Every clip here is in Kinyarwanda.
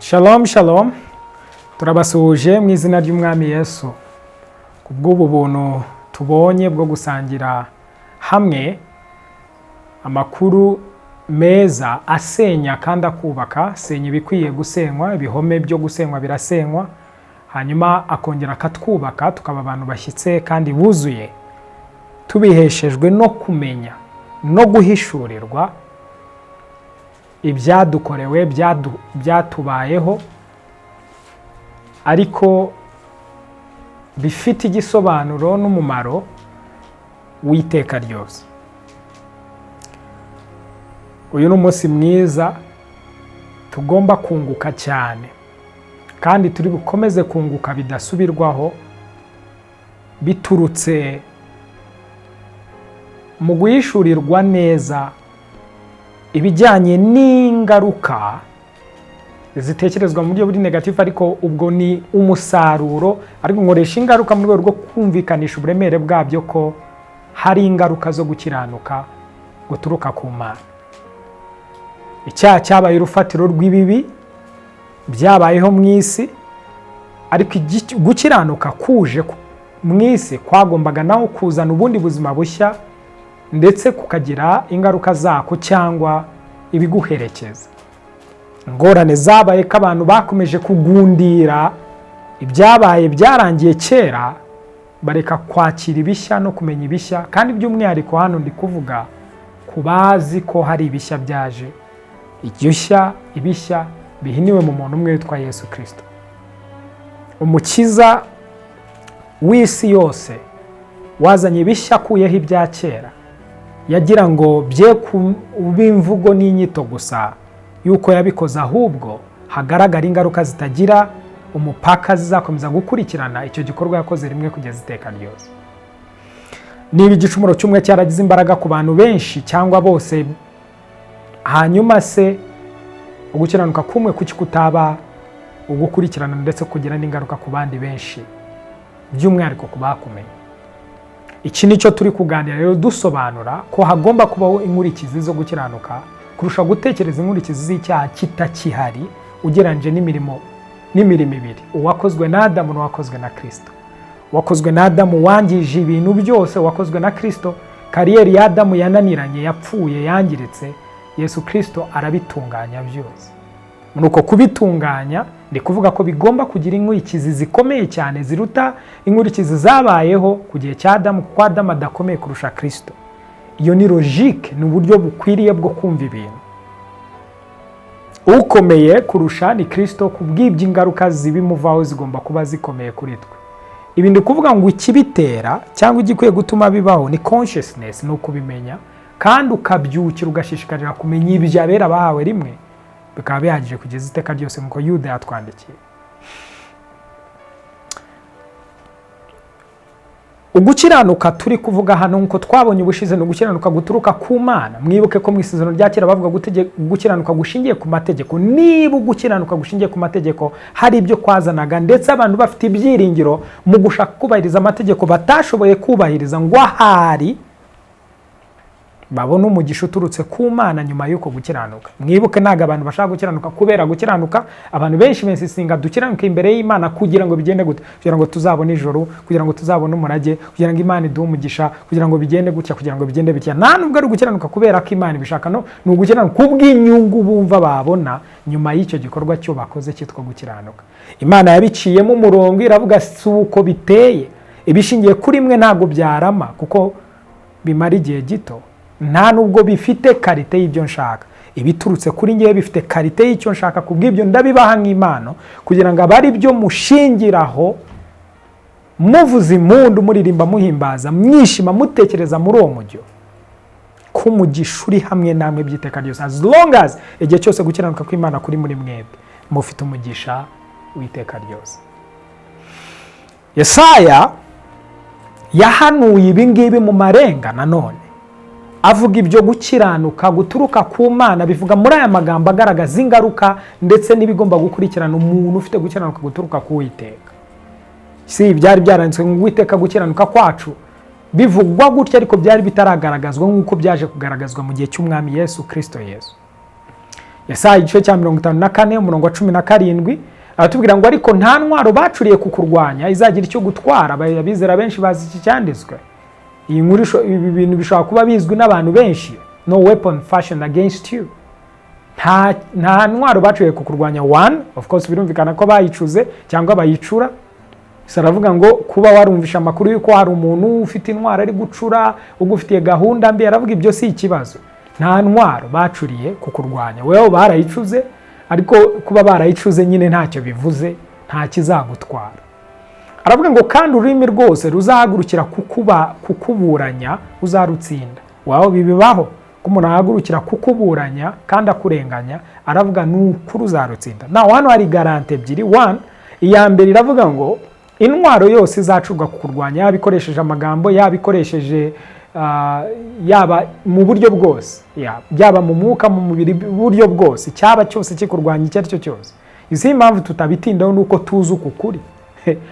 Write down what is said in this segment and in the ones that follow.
Shalom shalom, turabasuhuje mu izina ry'umwami Yesu. Kubw'ubu buntu tubonye bwo gusangira hamwe amakuru meza asenya kandi akubaka, senya ibikwiye gusenywa, ibihome byo gusenywa birasenywa, hanyuma akongera akatwubaka tukaba abantu bashyitse kandi buzuye, tubiheshejwe no kumenya no guhishurirwa ibyadukorewe, byatubayeho, ariko bifite igisobanuro n'umumaro w'iteka ryose. Uyu ni umunsi mwiza tugomba kunguka cyane, kandi turi bukomeze kunguka bidasubirwaho, biturutse mu guhishurirwa neza ibijyanye n'ingaruka zitekerezwa mu buryo buri negatifu, ariko ubwo ni umusaruro, ariko nkoresha ingaruka mu rwego rwo kumvikanisha uburemere bwabyo ko hari ingaruka zo gukiranuka guturuka ku Mana. Icyaha cyabaye urufatiro rw'ibibi byabayeho mu isi, ariko gukiranuka kuje mu isi kwagombaga naho kuzana ubundi buzima bushya, ndetse kukagira ingaruka zako cyangwa ibiguherekeza. Ingorane zabaye ko abantu bakomeje kugundira ibyabaye byarangiye kera, bareka kwakira ibishya no kumenya ibishya, kandi by'umwihariko hano ndi kuvuga ku bazi ko hari ibishya byaje, ibishya bihiniwe mu muntu umwe witwa Yesu Kristo, umukiza w'isi yose, wazanye ibishya akuyeho ibya kera. Yagira ngo bye kuba imvugo n'inyito gusa yuko yabikoze, ahubwo hagaragara ingaruka zitagira umupaka zizakomeza gukurikirana icyo gikorwa yakoze rimwe kugeza iteka ryose. Niba igicumuro cy'umwe cyaragize imbaraga ku bantu benshi cyangwa bose, hanyuma se ugukiranuka kumwe kuki kutaba ugukurikirana ndetse kugira n'ingaruka ku bandi benshi, by'umwihariko ku bakumenya? Iki nicyo turi kuganira rero, dusobanura ko hagomba kubaho inkurikizi zo gukiranuka kurusha gutekereza inkurikizi z'icyaha kitakihari, ugereranyije n'imirimo ibiri, uwakozwe na Adamu n'uwakozwe na Kristo. Uwakozwe na Adamu wangije ibintu byose, uwakozwe na Kristo kariyeri ya Adamu yananiranye, yapfuye, yangiritse, Yesu Kristo arabitunganya byose. Muri uko kubitunganya ndi kuvuga ko bigomba kugira inkurikizi zikomeye cyane ziruta inkurikizi zabayeho ku gihe cya Adamu, kuko Adamu adakomeye kurusha Kristo. Iyo ni logique, ni uburyo bukwiriye bwo kumva ibintu. Ukomeye kurusha ni Kristo, kubw'ibyo ingaruka zibimuvaho zigomba kuba zikomeye kuri twe. Ibi ndi kuvuga ngo ikibitera cyangwa igikwiye gutuma bibaho ni consciousness, ni ukubimenya kandi ukabyukira ugashishikarira kumenya ibyo abera bahawe rimwe, bikaba bihagije kugeza iteka ryose, nk'uko Yuda yatwandikiye. Ugukiranuka turi kuvuga hano nk'uko twabonye ubushize ni ugukiranuka guturuka ku Mana. Mwibuke ko mu isezerano rya kera bavuga gukiranuka gushingiye ku mategeko. Niba ugukiranuka gushingiye ku mategeko hari ibyo kwazanaga, ndetse abantu bafite ibyiringiro mu gushaka kubahiriza amategeko batashoboye kubahiriza, ngo ahari babona umugisha uturutse ku Mana nyuma y'uko gukiranuka. Mwibuke ntago abantu bashaka gukiranuka kubera gukiranuka. Abantu benshi besisinga dukiranuka imbere y'Imana kugira ngo bigende gute, kugira ngo tuzabone ijoro, kugira ngo tuzabone umurage, kugira ngo Imana iduhe umugisha, kugira ngo bigende gutya, kugira ngo bigende bitya. Nta nubwo ari gukiranuka kubera ko Imana ibishaka, no ni ugukiranuka kubw'inyungu bumva babona nyuma y'icyo gikorwa cyo bakoze cyitwa gukiranuka. Imana yabiciyemo umurongo iravuga si uko biteye, ibishingiye kuri mwe ntago byarama kuko bimara igihe gito, nta nubwo bifite karite y'ibyo nshaka. Ibiturutse kuri ngewe bifite karite y'icyo nshaka, kubw'ibyo ndabibaha nk'impano kugira ngo abari byo mushingiraho, muvuza impundu, muririmba, muhimbaza, mwishima, mutekereza muri uwo mujyo ko umugisha uri hamwe namwe by'iteka ryose. As long as igihe cyose gukiranuka kw'Imana kuri muri mwebwe, mufite umugisha w'iteka ryose. Yesaya yahanuye ibi ngibi mu marenga nanone, avuga ibyo gukiranuka guturuka ku Mana, bivuga muri aya magambo agaragaza ingaruka ndetse n'ibigomba gukurikirana umuntu ufite gukiranuka guturuka ku Uwiteka. Si byari byaranditswe ngo Uwiteka gukiranuka kwacu, bivugwa gutya, ariko byari bitaragaragazwa nk'uko byaje kugaragazwa mu gihe cy'umwami Yesu Kristo. Yesaya igice cya 54 umurongo wa 17 aratubwira ngo ariko nta ntwaro bacuriye kukurwanya izagira icyo gutwara. Abizera benshi bazi iki cyanditswe. Iyi nkuru ibi bintu bishobora kuba bizwi n'abantu benshi. No weapon fashioned against you. Nta ntwaro bacuriye kukurwanya. One, of course birumvikana ko bayicuze cyangwa bayicura. Saravuga ngo kuba warumvisha amakuru yuko hari umuntu ufite intwaro ari gucura ugufitiye gahunda mbi, aravuga ibyo si ikibazo. Nta ntwaro bacuriye kukurwanya. Wewe barayicuze, ariko kuba barayicuze nyine ntacyo bivuze, nta kizagutwara. Aravuga ngo kandi ururimi rwose ruzahagurukira kukuburanya uzarutsinda. Waho bibibaho ko umuntu ahagurukira kukuburanya kandi akurenganya, aravuga n'ukuri uzarutsinda. Hano hari garante ebyiri. One, iya mbere iravuga ngo intwaro yose izacurwa kukurwanya, yabikoresheje amagambo, yabikoresheje yaba mu buryo bwose, yaba mu mwuka, mu mubiri, buryo bwose, cyaba cyose kikurwanya icyo ari cyo cyose. Izi impamvu tutabitindaho nuko tuzi ukuri.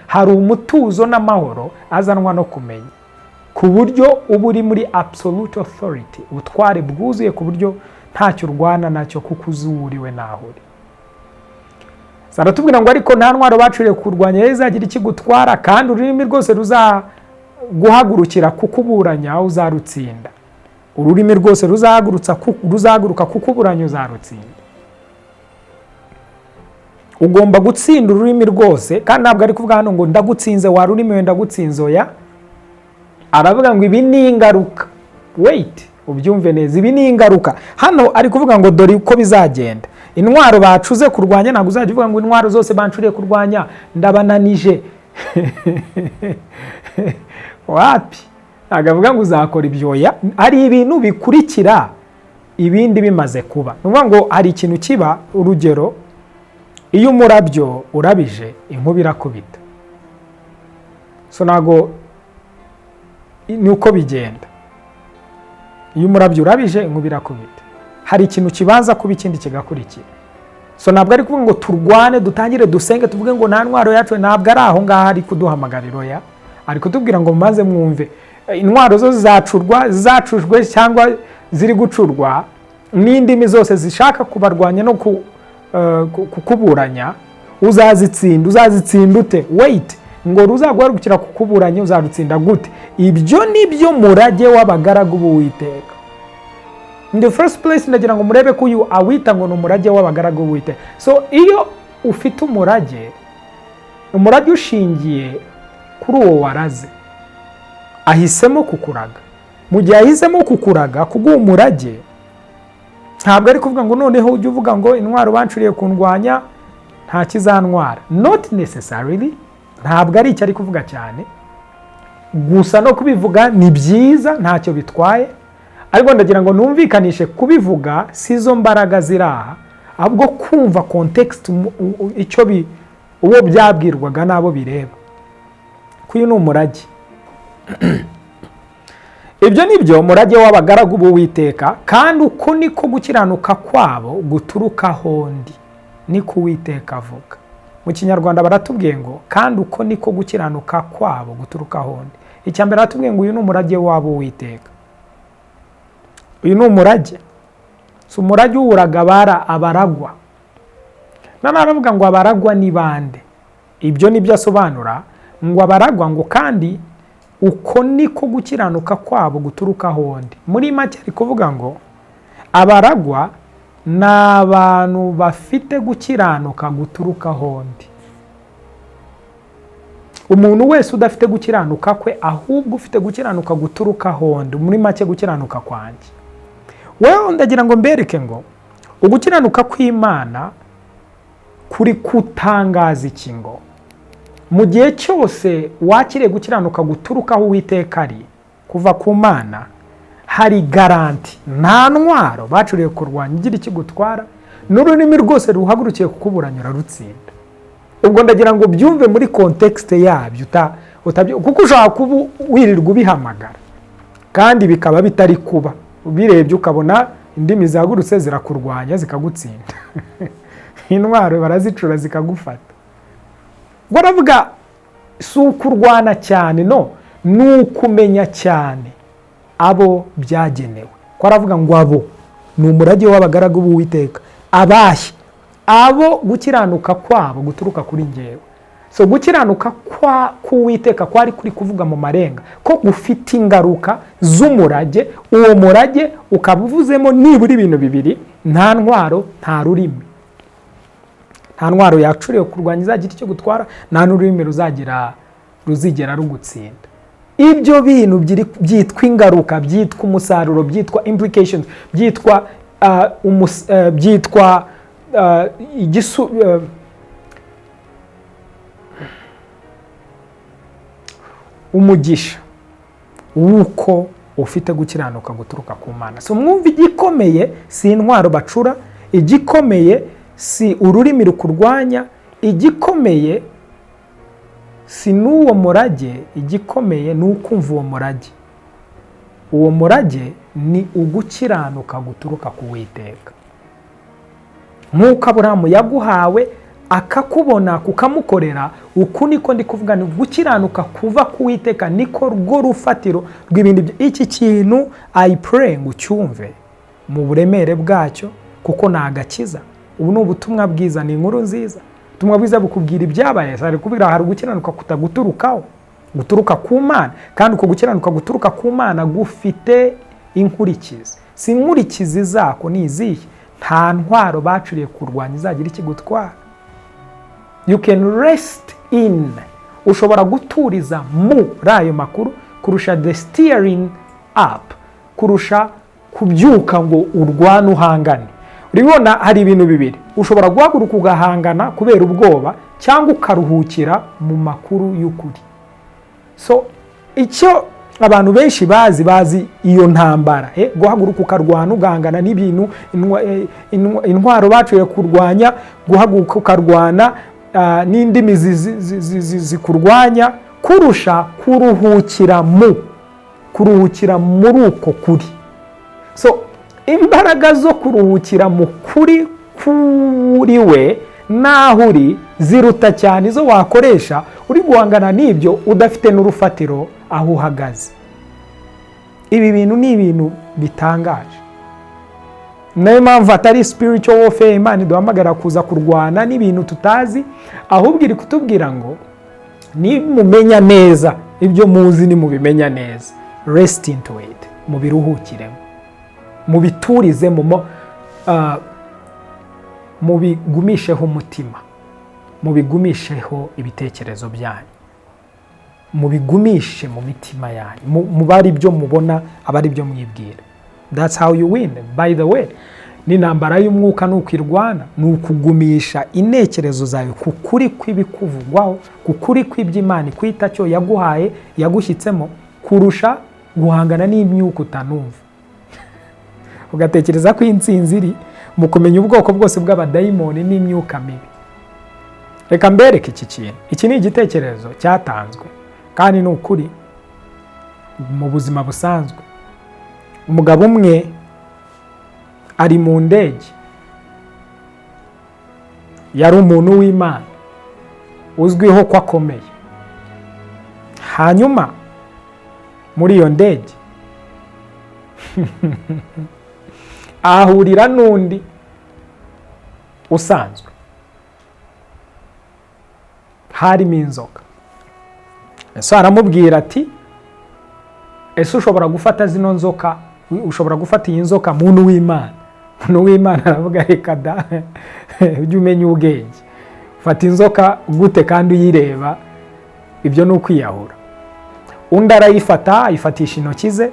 Hari umutuzo n'amahoro azanwa no kumenya, ku buryo uba uri muri absolute authority, ubutware bwuzuye, ku buryo ntacyo urwana nacyo kuko uzuriwe naho uri. Saratubwira ngo ariko nta ntwaro bacuriye kurwanya izagira ikigutwara, kandi ururimi rwose ruzaguhagurukira kukuburanya uzarutsinda. Ururimi rwose ruzahaguruka kukuburanya uzarutsinda. Ugomba gutsinda ururimi rwose, kandi ntabwo ari kuvuga hano ngo ndagutsinze wa rurimi we ndagutsinze oya. Aravuga ngo ibi ni ingaruka. Wait, ubyumve neza, ibi ni ingaruka. Hano ari kuvuga ngo dore uko bizagenda. Intwaro bacuze kurwanya, ntabwo uzajya uvuga ngo intwaro zose bancuriye kurwanya ndabananije. Wapi? Agavuga ngo uzakora ibyoya. Ari ibintu bikurikira ibindi bimaze kuba. Nuvuga ngo hari ikintu kiba, urugero, iyo umurabyo urabije inkuba irakubita. So nago nuko bigenda. Iyo umurabyo urabije inkuba irakubita. Hari ikintu kibanza kuba ikindi kigakurikira. So ntabwo ari kuvuga ngo turwane dutangire dusenge tuvuge ngo nta ntwaro yacu, ntabwo ari aho ngaho ari kuduhamagariro ya. Ari kutubwira ngo maze mwumve intwaro zo zacujwe cyangwa ziri gucurwa n'indimi zose zishaka kubarwanya no kukuburanya uzazitsinda ute? Wait, ngo ruzaguhagurukira kukuburanya uzarutsinda gute? Ibyo nibyo murage w'abagaragu b'Uwiteka. In the first place ndagira ngo murebe ko uyu awita ngo n'umurage w'abagaragu b'Uwiteka. So iyo ufite umurage ushingiye kuri uwo waraze, ahisemo kukuraga. Mu gihe ahisemo kukuraga kuguha umurage, ntabwo ari kuvuga ngo noneho ujye uvuga ngo intwaro bancuriye kundwanya nta kizantwara. Not necessarily, ntabwo ari icyo ari kuvuga cyane. Gusa no kubivuga ni byiza, ntacyo bitwaye, ariko ndagira ngo numvikanishe kubivuga sizo mbaraga ziraha, ahubwo kumva context icyo uwo byabwirwaga nabo bireba. Kuyu ni umurage. Ibyo nibyo umurage w'abagaragu b'Uwiteka, kandi uko niko gukiranuka kwabo guturuka hondi, niko Uwiteka avuga. Mu Kinyarwanda baratubwiye ngo kandi uko niko gukiranuka kwabo guturuka hondi. Icyambere baratubwiye ngo uyu ni umurage wabo Uwiteka. Uyu ni umurage. So umurage w'uragabara abaragwa. Naravuga ngo abaragwa ni bande. Ibyo nibyo asobanura ngo abaragwa ngo kandi uko niko gukiranuka kwabo guturuka hondi. Muri make ari kuvuga ngo abaragwa ni abantu bafite gukiranuka guturuka hondi. Umuntu wese udafite gukiranuka kwe, ahubwo ufite gukiranuka guturuka hondi. Muri make gukiranuka kwanjye. Wewe ndagira ngo mbereke ngo ugukiranuka kw'Imana kuri kutangaza iki ngo mu gihe cyose wakiriye gukiranuka guturuka aho Uwiteka ari kuva ku Mana, hari garanti nta ntwaro bacuriye kurwanya igira ikigutwara, n'ururimi rwose ruhagurukiye kukuburanya rutsinda. Ubwo ndagira ngo byumve muri context yabyo, kuko ushobora kuba wirirwa ubihamagara kandi bikaba bitari kuba. Ubirebye ukabona indimi zagurutse zirakurwanya zikagutsinda. Intwaro barazicura zikagufata. Baravuga si ukurwana cyane, no, ni ukumenya cyane abo byagenewe. Ko aravuga ngo abo ni umurage w'abagaragu b'Uwiteka, abahe abo gukiranuka kwabo guturuka kuri njyewe. So gukiranuka k'Uwiteka kwari kuri kuvuga mu marenga ko gufite ingaruka z'umurage, uwo murage ukaba uvuzemo nibura ibintu bibiri: nta ntwaro, nta rurimi. Nta ntwaro yacuriwe kurwanya izagira icyo gutwara, nta n'ururimi ruzigera rugutsinda. Ibyo bintu byitwa ingaruka, byitwa umusaruro, byitwa implications, byitwa umugisha w'uko ufite gukiranuka guturuka ku Mana. So mwumva, igikomeye si intwaro bacura, igikomeye si ururimi rukurwanya, igikomeye si n'uwo murage, igikomeye ni ukumva uwo murage. Uwo murage ni ugukiranuka guturuka ku Uwiteka. Nk'uko Aburahamu yaguhawe akakubona kukamukorera, uku niko ndi kuvuga ni gukiranuka kuva ku Uwiteka, niko rwo rufatiro rw'ibindi. Iki kintu I pray ngo ucyumve mu buremere bwacyo, kuko ni agakiza. Ubu ni ubutumwa bwiza, ni inkuru nziza. Ubutumwa bwiza bukubwira ibyabaye, hari kubwira hari gukiranuka kutaguturukaho, guturuka ku Mana. Kandi uko gukiranuka guturuka ku Mana gufite inkurikizi. Si inkurikizi zako ni izihe? Nta ntwaro bacuriye kurwanya izagira ikigutwara. You can rest in. Ushobora guturiza muri ayo makuru kurusha the steering up, kurusha kubyuka ngo urwane uhangane. Uribona, hari ibintu bibiri: ushobora guhaguruka ugahangana kubera ubwoba, cyangwa ukaruhukira mu makuru y'ukuri. So icyo abantu benshi bazi iyo ntambara, guhaguruka ukarwana ugahangana n'ibintu, intwaro bacuye kurwanya, guhaguruka ukarwana n'indimi zikurwanya, kurusha kuruhukira muri uko kuri. So imbaraga zo kuruhukira mu kuri kuri we naho uri ziruta cyane izo wakoresha uri guhangana n'ibyo udafite n'urufatiro aho uhagaze. Ibi bintu ni ibintu bitangaje. Nayo mpamvu atari spiritual warfare Imana iduhamagara kuza kurwana n'ibintu tutazi, ahubwo iri kutubwira ngo nimumenya neza ibyo muzi, nimubimenya neza, rest into it, mubiruhukiremo, mubiturizemo, mubigumisheho umutima, mubigumisheho ibitekerezo byanyu, mubigumishe mu mitima yanyu, mubari ibyo mubona, abari ibyo mwibwira. That's how you win. By the way, n'intambara y'umwuka n'ukwirwana n'ukugumisha intekerezo zawe ku kuri kw'ibikuvugwaho, ku kuri kw'iby'Imana ikwita cyo yaguhaye, yagushyitsemo, kurusha guhangana n'imyuka utanumva. Ugatekereza ko intsinzi iri mu kumenya ubwoko bwose bw'abadayimoni n'imyuka mibi. Reka mbereke iki kintu. Iki ni igitekerezo cyatanzwe kandi ni ukuri mu buzima busanzwe. Umugabo umwe ari mu ndege, yari umuntu w'Imana uzwiho ko akomeye. Hanyuma muri iyo ndege ahurira n'undi usanzwe, harimo inzoka. Ese aramubwira ati, ese ushobora gufata zino nzoka, ushobora gufata iyi nzoka muntu w'Imana? Muntu w'Imana aravuga, reka da, ujye umenya ubwenge, ufata inzoka gute kandi uyireba? Ibyo ni ukwiyahura. Undi arayifata, ayifatisha intoki ze,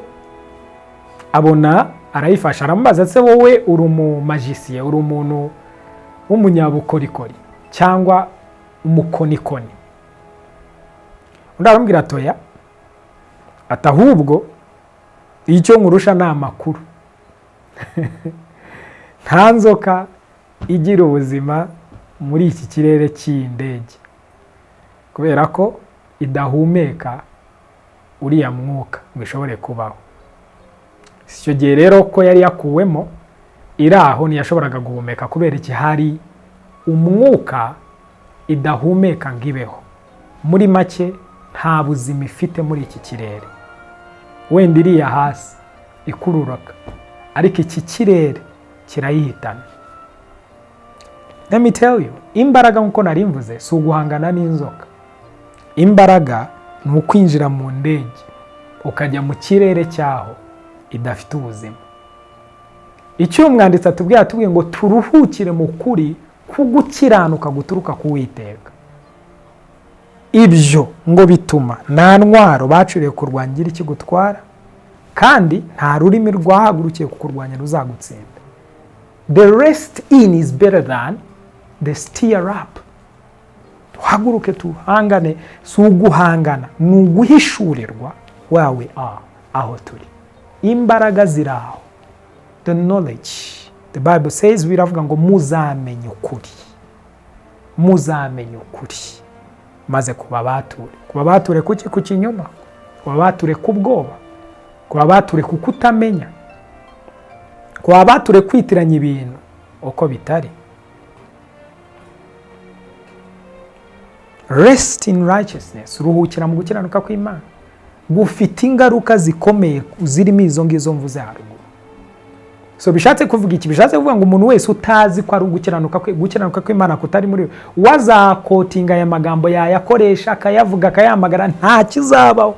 abona arayifasha, aramubaza, se wowe uri umumagisiye, uri umuntu w'umunyabukorikori cyangwa umukonikoni? Undi aramubwira atoya, atahubwo icyo nkurusha ni amakuru. Nta nzoka igira ubuzima muri iki kirere cy'indege, kubera ko idahumeka uriya mwuka ngo ishobore kubaho. Icyo gihe rero ko yari yakuwemo, iri aho ntiyashoboraga guhumeka kubera iki? Hari umwuka idahumeka ngo ibeho. Muri make nta buzima ifite muri iki kirere. Wenda iriya hasi ikururaka, ariko iki kirere kirayihitana. Let me tell you, imbaraga nkuko nari mvuze si uguhangana n'inzoka. Imbaraga ni ukwinjira mu ndege ukajya mu kirere cyaho idafite ubuzima. Icyo umwanditsi atubwiye ngo turuhukire mu kuri kugukiranuka guturuka ku Uwiteka. Ibyo ngo bituma nta ntwaro bacuriye kurwangira ikigutwara kandi nta rurimi rwahagurukiye kukurwanya ruzagutsinda. The rest in is better than the steer up. Tuhaguruke tuhangane, si uguhangana, ni uguhishurirwa wawe aho turi. Imbaraga ziraho. The knowledge. The Bible says biravuga ngo muzamenye ukuri. Muzamenye ukuri. Maze kubabature kuki ku kinyoma, kubabature ku bwoba, kubabature ku kutamenya, kubabature kwitiranya ibintu uko bitari. Rest in righteousness, ruhukira mu gukiranuka kw'Imana, gufite ingaruka zikomeye zirimo izo ngizo mvuze haruguru. So bishatse kuvuga iki? Bishatse kuvuga ngo umuntu wese utazi ko ari gukiranuka kw'Imana kutari muri we, wazakotinga aya magambo yayakoresha akayavuga akayamagara, nta kizabaho,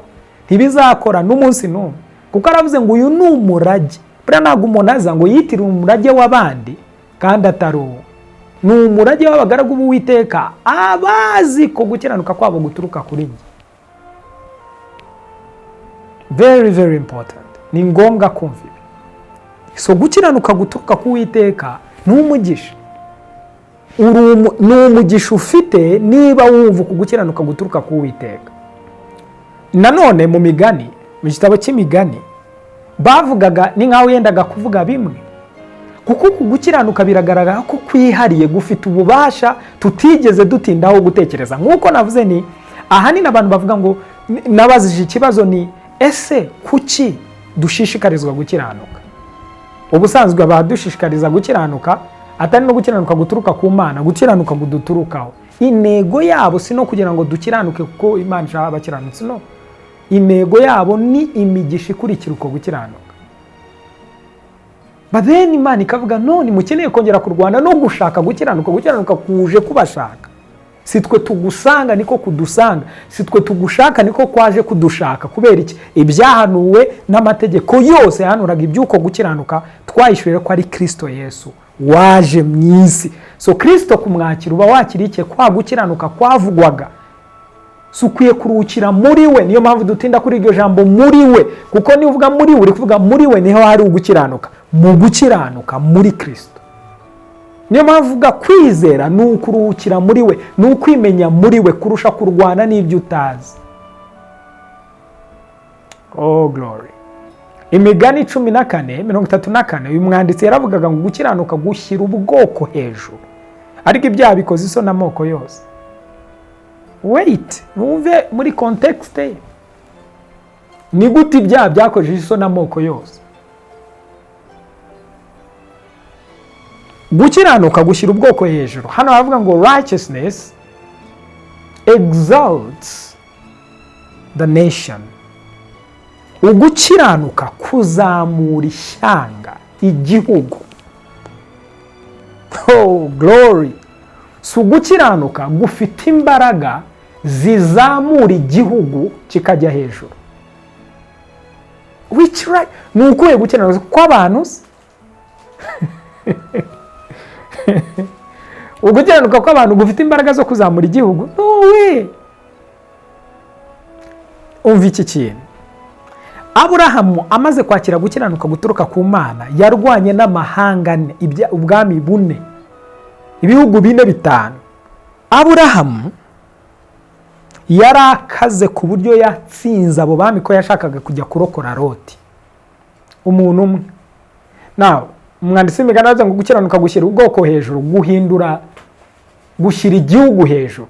ntibizakora n'umunsi n'umwe, kuko aravuze ngo uyu ni umurage. Buriya ntabwo umuntu aza ngo yitire umurage w'abandi kandi atari uwo. Ni umurage w'abagaragu b'Uwiteka abazi ko gukiranuka kwabo guturuka kuri njye. Very very important. Ni ngombwa kumva ibi. So gukiranuka guturuka ku Uwiteka ni umugisha. Ni umugisha ufite niba wumva ko gukiranuka guturuka ku Uwiteka. Nanone mu migani, mu gitabo cy'imigani bavugaga ni nkaho yendaga kuvuga bimwe, kuko gukiranuka biragaragara ko kwihariye gufite ububasha tutigeze dutindaho gutekereza. Nkuko navuze ni ahanini abantu bavuga ngo, nabazije ikibazo ni ese kuki dushishikarizwa gukiranuka? Ubusanzwe abadushishikariza gukiranuka atari no gukiranuka guturuka ku Mana, gukiranuka guturukaho. Intego yabo si no kugira ngo dukiranuke kuko Imana ishaka abakiranutsi, no. Intego yabo ni imigisha ikurikira uko gukiranuka. But then Imana ikavuga none mukeneye kongera kurwana no gushaka gukiranuka. Gukiranuka kuje kubashaka. Si twe tugusanga niko kudusanga, si twe tugushaka niko kwaje kudushaka. Kubera iki? Ibyahanuwe n'amategeko yose yahanuraga ibyuko gukiranuka twayishurire ko ari Kristo Yesu waje mu isi. So Kristo kumwakira uba wakira iki? Kwa gukiranuka kwavugwaga. Sukwiye kuruhukira muri we. Niyo mpamvu dutinda kuri iryo jambo muri we, kuko ni uvuga muri we uri kuvuga muri we niho hari ugukiranuka, mu gukiranuka muri Kristo. Niyo mpamvu uvuga kwizera ni ukuruhukira muri we, ni ukwimenya muri we kurusha kurwana n'ibyo utazi. Oh glory. Imigani 14:34 uyu mwanditsi yaravugaga ngo gukiranuka gushyira ubwoko hejuru, ariko ibyaha bikoze iso n'amoko yose. Wait, wumve muri context ye. Ni gute ibyaha byakojeje iso n'amoko yose? Gukiranuka gushyira ubwoko hejuru. Hano havuga ngo righteousness exalts the nation. Ugukiranuka kuzamura ishyanga, igihugu. Oh glory. So gukiranuka gufite imbaraga zizamura igihugu kikajya hejuru. Which right? Nuko gukiranuka kw'abantu ugukiranuka kw'abantu gufite imbaraga zo kuzamura igihugu? No way. Umva iki kintu. Aburahamu amaze kwakira gukiranuka guturuka ku Mana, yarwanye n'amahanga ubwami 4, ibihugu 4-5. Aburahamu yarakaze ku buryo yatsinze abo bami ko yashakaga kujya kurokora Loti, umuntu umwe. Now umwanditsi w'imigani avuga ngo gukiranuka gushyira ubwoko hejuru, guhindura, gushyira igihugu hejuru.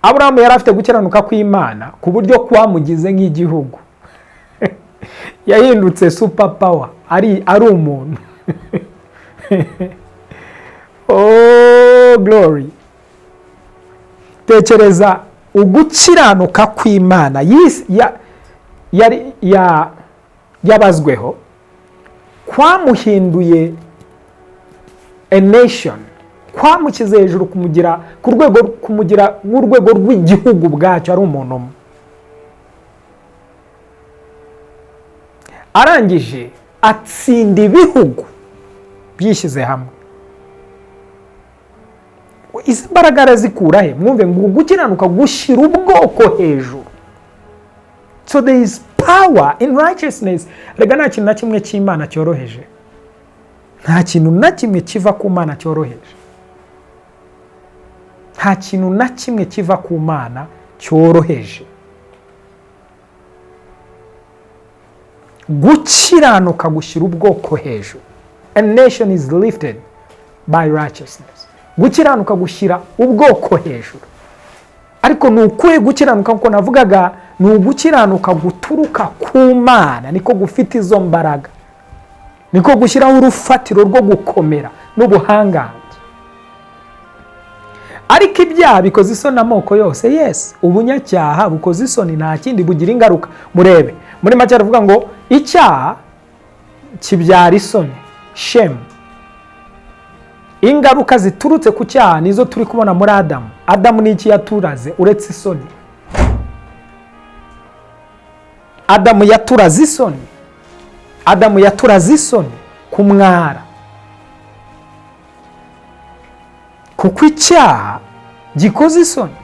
Aburahamu yari afite gukiranuka kw'Imana ku buryo kwamugize nk'igihugu. Yahindutse super power, ari umuntu. Oh glory. Tekereza ugukiranuka kw'Imana yabazweho kwamuhinduye a nation, kwamukize hejuru kumugira nk'urwego rw'igihugu bwacyo ari umuntu umwe. Arangije atsinda ibihugu byishyize hamwe. Izi mbaraga arazikura he? Mwumve ngo gukiranuka gushyira ubwoko hejuru. So there is power in righteousness. Rega nta kintu na kimwe cy'Imana cyoroheje. Nta kintu na kimwe kiva ku Mana cyoroheje. Nta kintu na kimwe kiva ku Mana cyoroheje. Gukiranuka gushyira ubwoko hejuru. A nation is lifted by righteousness. Gukiranuka gushyira ubwoko hejuru. Ariko ni ukuye gukiranuka kuko navugaga ni ugukiranuka guturuka ku Mana, niko gufite izo mbaraga. Niko gushyiraho urufatiro rwo gukomera n'ubuhangange. Ariko ibyaha bikoze isoni amoko yose. Yes, ubunyacyaha bukoze isoni, nta kindi bugira ingaruka. Murebe muri make aravuga ngo icyaha kibyara isoni, shame. Ingaruka ziturutse ku cyaha nizo turi kubona muri Adamu. Adamu ni iki yaturaze uretse isoni? Adamu yaturaze isoni. Adamu yaturaze isoni kumwara. Kuko icyaha gikoze isoni.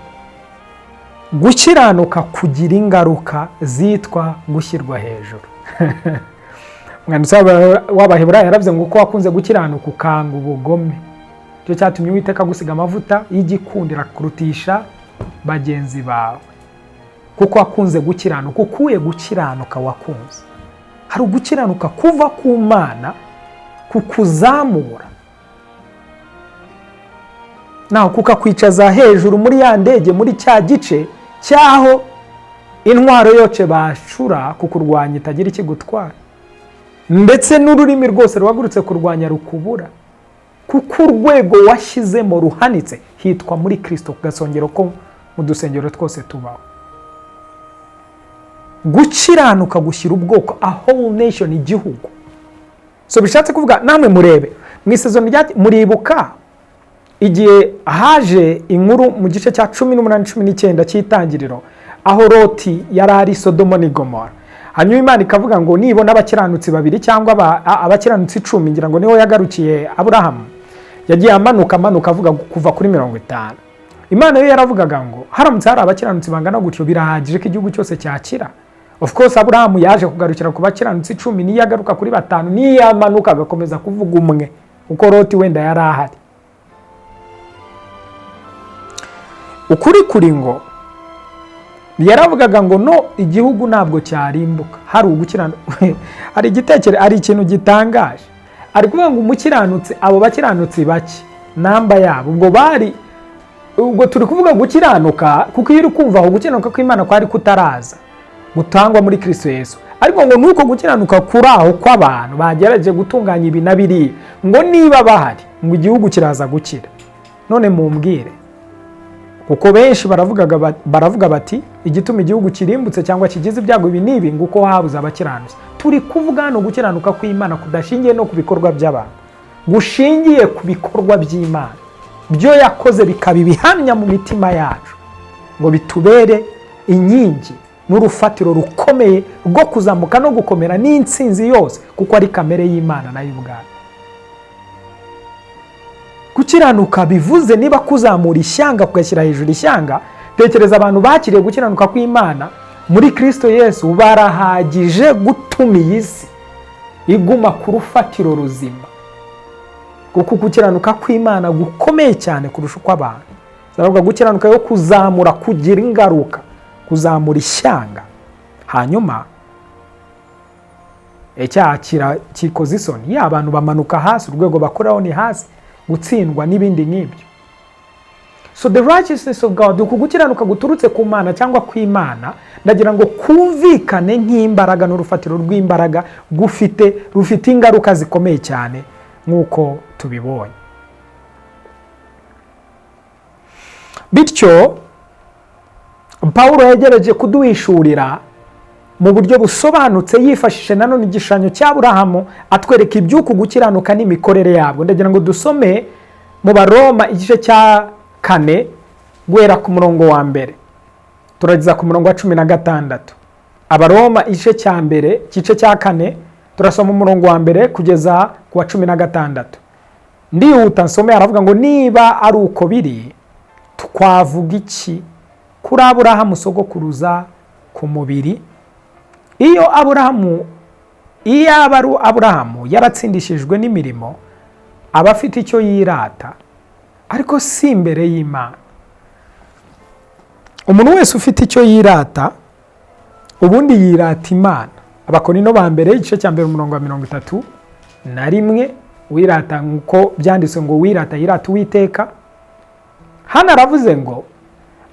Gukiranuka kugira ingaruka zitwa gushyirwa hejuru. Umwanditsi w'Abaheburayo yaravuze ngo uko wakunze gukiranuka ukanga ubugome, cyo cyatumye Uwiteka gusiga amavuta y'igikundira kurutisha bagenzi bawe. Kuko wakunze gukiranuka, ukuye gukiranuka wakunze. Hari ugukiranuka kuva ku Mana kukuzamura, naho kukakwicaza hejuru muri ya ndege, muri cya gice cyaho intwaro yoce bashura kukurwanya itagira ikigutwara, ndetse n'ururimi rwose ruhagurutse kurwanya rukubura. Kuko urwego washyizemo ruhanitse hitwa muri Kristo, ku gasongero ko mu dusengero twose tubaho. Gukiranuka gushyira ubwoko, a whole nation, igihugu. So bishatse kuvuga namwe murebe mu isezerano rya muribuka igihe haje inkuru mu gice cya 18-19 cy'itangiriro aho Loti yari ari Sodomo ni Gomora. Hanyuma Imana ikavuga ngo nibona abakiranutsi babiri cyangwa abakiranutsi 10, ngira ngo niho yagarukiye Aburahamu, yagiye amanuka avuga kuva kuri 50. Imana yo yaravugaga ngo haramutse hari abakiranutsi bangana gutyo birahagije ko igihugu cyose cyakira. Of course Aburahamu yaje kugarukira ku bakiranutsi 10, niyo yagaruka kuri 5, niyo yamanuka agakomeza kuvuga umwe uko Loti wenda yari ahari. Ukuri kuri ngo yaravugaga ngo no, igihugu ntabwo cyarimbuka hari ugukiranuka. Hari igitekere, ari ikintu gitangaje. Ari kuvuga ngo umukiranutsi, abo bakiranutsi bake namba yabo ubwo turi kuvuga gukiranuka kuko iyo uri kumva aho gukiranuka kw'Imana kwari kutaraza gutangwa muri Kristo Yesu. Ariko ngo nuko gukiranuka kuri aho kw'abantu bagerageje gutunganya ibi na biri, ngo niba bahari ngo igihugu kiraza gukira. None mumbwire, kuko benshi baravuga bati igituma igihugu kirimbutse cyangwa kigize ibyago ibi nibi ngo uko habuze abakiranutsi. Turi kuvuga no gukiranuka kw'Imana kudashingiye no ku bikorwa by'abantu, gushingiye ku bikorwa by'Imana byo yakoze bikaba ibihamya mu mitima yacu, ngo bitubere inkingi n'urufatiro rukomeye rwo kuzamuka no gukomera n'intsinzi yose, kuko ari kamere y'Imana nayo ubwayo. Gukiranuka bivuze niba kuzamura ishyanga kugashyira hejuru ishyanga. Tekereza abantu bakiriye gukiranuka kw'Imana muri Kristo Yesu barahagije gutuma iyi si iguma ku rufatiro ruzima, kuko gukiranuka kw'Imana gukomeye cyane kurusha uko abantu. Zaravuga gukiranuka yo kuzamura, kugira ingaruka, kuzamura ishyanga. Hanyuma icyaha kikoze isoni, ya abantu bamanuka hasi, urwego bakoraho ni hasi, gutsindwa n'ibindi nk'ibyo. So the righteousness of God, ukugukiranuka guturutse ku Mana cyangwa kw'Imana, ndagira ngo kumvikane nk'imbaraga n'urufatiro rw'imbaraga rufite ingaruka zikomeye cyane nk'uko tubibonye. Bityo Pawulo yagerageje kuduhishurira mu buryo busobanutse yifashishije nanone igishushanyo cya Aburahamu, atwereka iby'uku gukiranuka n'imikorere yabwo. Ndagira ngo dusome mu Baroma igice cya 4 guhera ku murongo wa mbere turageza ku murongo wa 16. Abaroma igice cya mbere igice cya 4 turasoma umurongo wa mbere kugeza ku wa 16. Ndihuta nsome, aravuga ngo niba ari uko biri twavuga iki kuri Aburahamu sogokuruza ku mubiri? Iyo Aburahamu yaratsindishijwe n'imirimo aba afite icyo yirata, ariko si imbere y'Imana. Umuntu wese ufite icyo yirata ubundi yirata Imana. Abakorinto ba mbere igice cya mbere umurongo wa 31, wirata nkuko byanditswe ngo wirata yirata Uwiteka. Hano aravuze ngo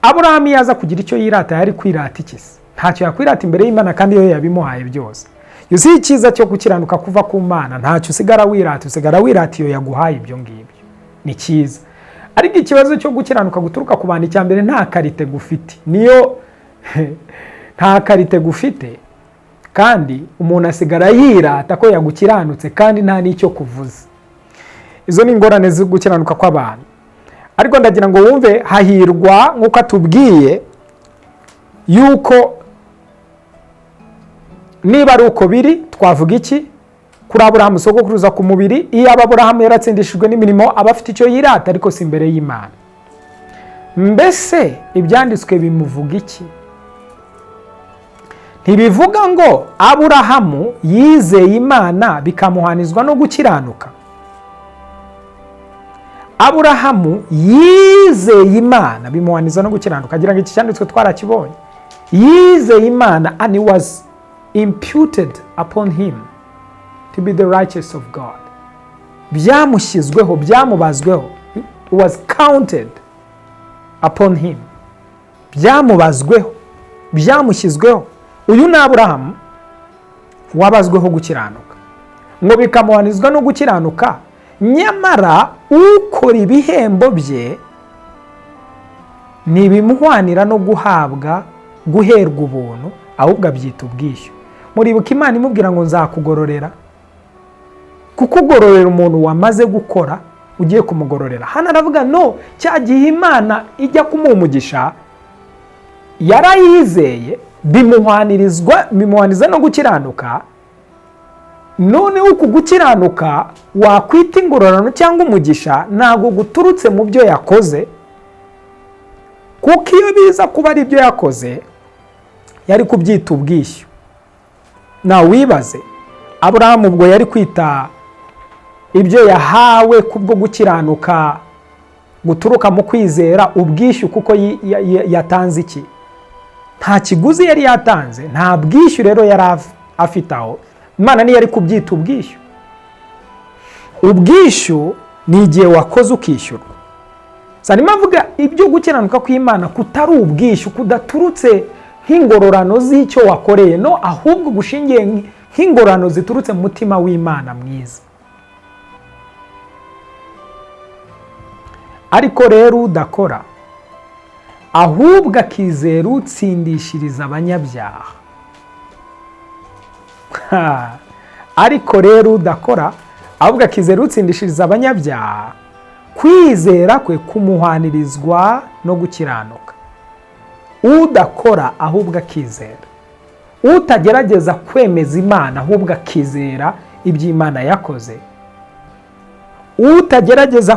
Aburahamu yaza kugira icyo yirata yari kwirata iki se? Ntacyo yakwirata imbere y'Imana kandi yo yabimuhaye byose. Yusi icyiza cyo gukiranuka kuva ku Mana, ntacyo usigara wirata, usigara wirata iyo yaguhaye ibyo ngibyo. Ni cyiza. Ariko ikibazo cyo gukiranuka guturuka ku bantu cyambere nta karite gufite. Niyo nta karite gufite kandi umuntu asigara yirata ko yagukiranutse kandi nta nicyo kuvuza. Izo ni ingorane zo gukiranuka kw'abantu. Ariko ndagira ngo wumve hahirwa nkuko atubwiye yuko niba ari uko biri twavuga iki kuri Aburahamu sogokuruza ku mubiri? Iyo Aburahamu yaratsindishijwe n'imirimo aba afite icyo yirata, ariko si imbere y'Imana. Mbese ibyanditswe bimuvuga iki? Ntibivuga ngo Aburahamu yizeye Imana bikamuhanizwa no gukiranuka? Aburahamu yizeye Imana bimuhaniza no gukiranuka. Agira ngo iki cyanditswe twarakibonye. Yizeye Imana and it was imputed upon him to be the righteous of God. Byamushyizweho, byamubazweho. It was counted upon him. Byamubazweho, byamushyizweho. Uyu ni Aburahamu wabazweho gukiranuka. Ngo bikamuhanizwa no gukiranuka, nyamara ukora ibihembo bye ntibimuhwanira no guherwa ubuntu, ahubwo abyita ubwishyu. Muribuka Imana imubwira ngo nzakugororera? Kukugororera umuntu wamaze gukora ugiye kumugororera. Hano aravuga no, cyagihe Imana ijya kumumugisha yarayizeye bimuhaniza no gukiranuka. None uku gukiranuka wakwita ingororano cyangwa umugisha ntabwo guturutse mu byo yakoze, kuko iyo biza kuba ari ibyo yakoze yari kubyita ubwishyu. Nawe wibaze Aburahamu ubwo yari kwita ibyo yahawe kubwo gukiranuka guturuka mu kwizera ubwishyu, kuko yatanze iki? Nta kiguzi yari yatanze, nta bwishyu rero yari afite aho. Imana niyo yari kubyita ubwishyu. Ubwishyu ni igihe wakoze ukishyurwa. Sanima avuga ibyo gukiranuka kw'Imana kutari ubwishyu, kudaturutse nk'ingororano z'icyo wakoreye, no, ahubwo gushingiye nk'ingororano ziturutse mu mutima w'Imana mwiza. Ariko rero udakora ahubwo akizera utsindishiriza abanyabyaha. Ariko rero udakora ahubwo akizera utsindishiriza abanyabyaha, kwizera kwe kumuhanirizwa no gukiranuka. Udakora ahubwo akizera, utagerageza kwemeza Imana ahubwo akizera iby'Imana yakoze, utagerageza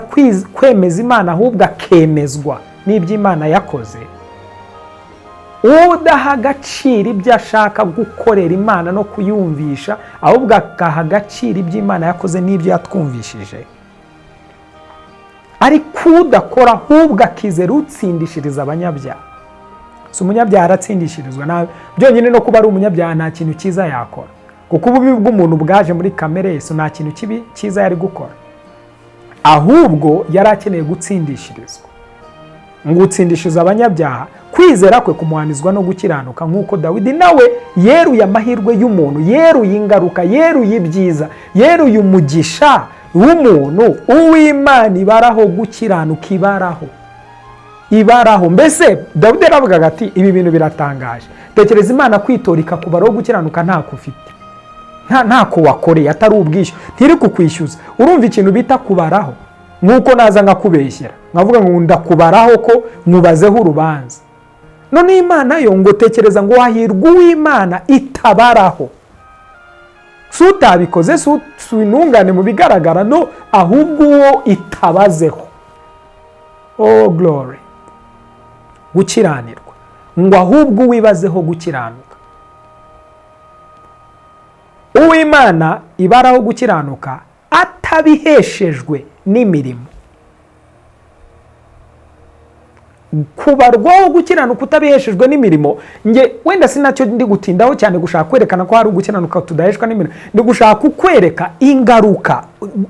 kwemeza Imana ahubwo akemezwa n'iby'Imana yakoze, udaha agaciro ibyo ashaka gukorera Imana no kuyumvisha ahubwo akaha agaciro iby'Imana yakoze n'ibyo yatwumvishije. Ariko udakora ahubwo akizera utsindishiriza abanyabyaha. Si umunyabyaha aratsindishirizwa, byonyine no kuba ari umunyabyaha nta kintu cyiza yakora, kuko ububi bw'umuntu bwaje muri kamere ye, nta kintu kibi cyiza yari gukora, ahubwo yari akeneye gutsindishirizwa. Ngo utsindishiza abanyabyaha, kwizera kwe kumuhanizwa no gukiranuka, nk'uko Dawidi nawe yeruye amahirwe y'umuntu, yeruye ingaruka, yeruye ibyiza, yeruye umugisha w'umuntu. Uw'Imana ibaraho gukiranuka, ibaraho. Mbese Dawidi yaravugaga ati ibi bintu biratangaje, tekereza Imana kwitora ikakubaraho gukiranuka ntako ufite, ntako wakoreye, atari ubwishyu, ntiri kukwishyuza. Urumva ikintu bita kubaraho? nk'uko naza nkakubeshyera nkavuga ngo ndakubaraho ko nkubazeho urubanza. none Imana yo ngo tekereza ngo hahirwa uw'Imana itabaraho, si utabikoze si intungane mu bigaragara, no, ahubwo uwo itabazeho. Oh glory, gukiranirwa, ngo ahubwo wibazeho gukiranuka. Uw'Imana ibaraho gukiranuka atabiheshejwe n'imirimo. Kubarwaho gukiranuka utabiheshejwe n'imirimo, nge wenda sinacyo ndi gutindaho cyane gushaka kwerekana ko hari ugukiranuka tudaheshwa n'imirimo. Ndi gushaka kukwereka ingaruka,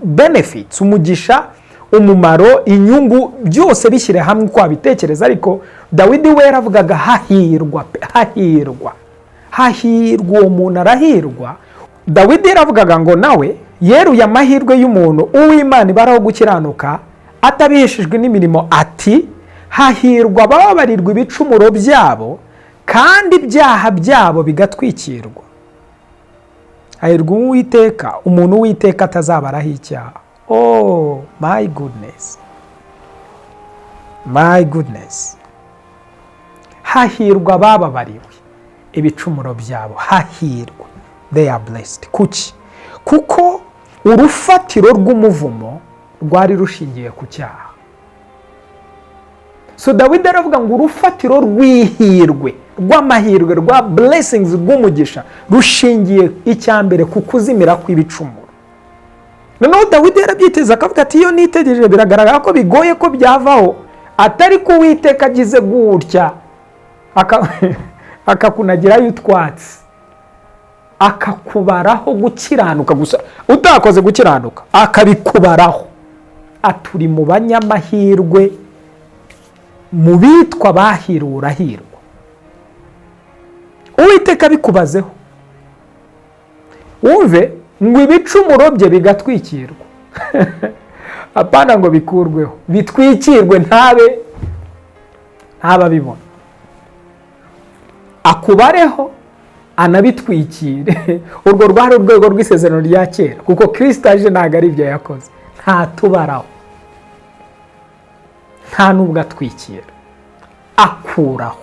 benefits, umugisha, umumaro, inyungu, byose bishyire hamwe uko wabitekereza. Ariko Dawidi we yaravugaga hahirwa, hahirwa uwo muntu arahirwa. Dawidi yaravugaga ngo nawe yeruye amahirwe y'umuntu uw'Imana ibaraho gukiranuka atabiheshejwe n'imirimo, ati hahirwa bababarirwa ibicumuro byabo kandi ibyaha byabo bigatwikirwa. Hahirwa Uwiteka, umuntu Uwiteka atazabaraho icyaha. Oh my goodness, my goodness. Hahirwa bababariwe ibicumuro byabo, hahirwa, they are blessed. Kuki? Kuko urufatiro rw'umuvumo rwari rushingiye ku cyaha. So Dawidi aravuga ngo urufatiro rw'ihirwe, rw'amahirwe, rwa blessings, rw'umugisha rushingiye icyambere ku kuzimira kw'ibicumuro. Noneho Dawidi yarabyiteza akavuga ati iyo nitegereje biragaragara ko bigoye ko byavaho, atari ko Uwiteka agize gutya akakunagirayo utwatsi, akakubaraho gukiranuka gusa, utakoze gukiranuka akabikubaraho. Aturi mu banyamahirwe, mu bitwa bahiriwe urahirwa. Uwiteka bikubazeho, wumve ngo ibicumuro bye bigatwikirwa. Apana ngo bikurweho, bitwikirwe, ntababibona. Akubareho anabitwikire. Urwo rwari urwego rw'isezerano rya kera, kuko Kristo aje ntabwo ari ibyo yakoze, ntatubaraho, nta nubwo atwikira, akuraho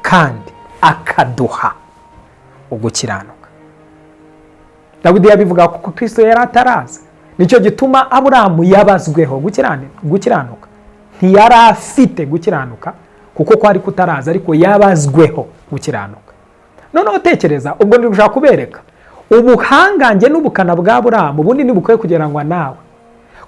kandi akaduha ugukiranuka. Dawidi yabivuga kuko Kristo yari ataraza, nicyo gituma Aburahamu yabazweho gukiranuka. Ntiyari afite gukiranuka kuko kwari kutaraza, ariko yabazweho gukiranuka. Noneho tekereza, ubwo ndi gushaka kubereka ubuhangange n'ubukana bwa Aburahamu bunini bukwiye kugereranywa nawe,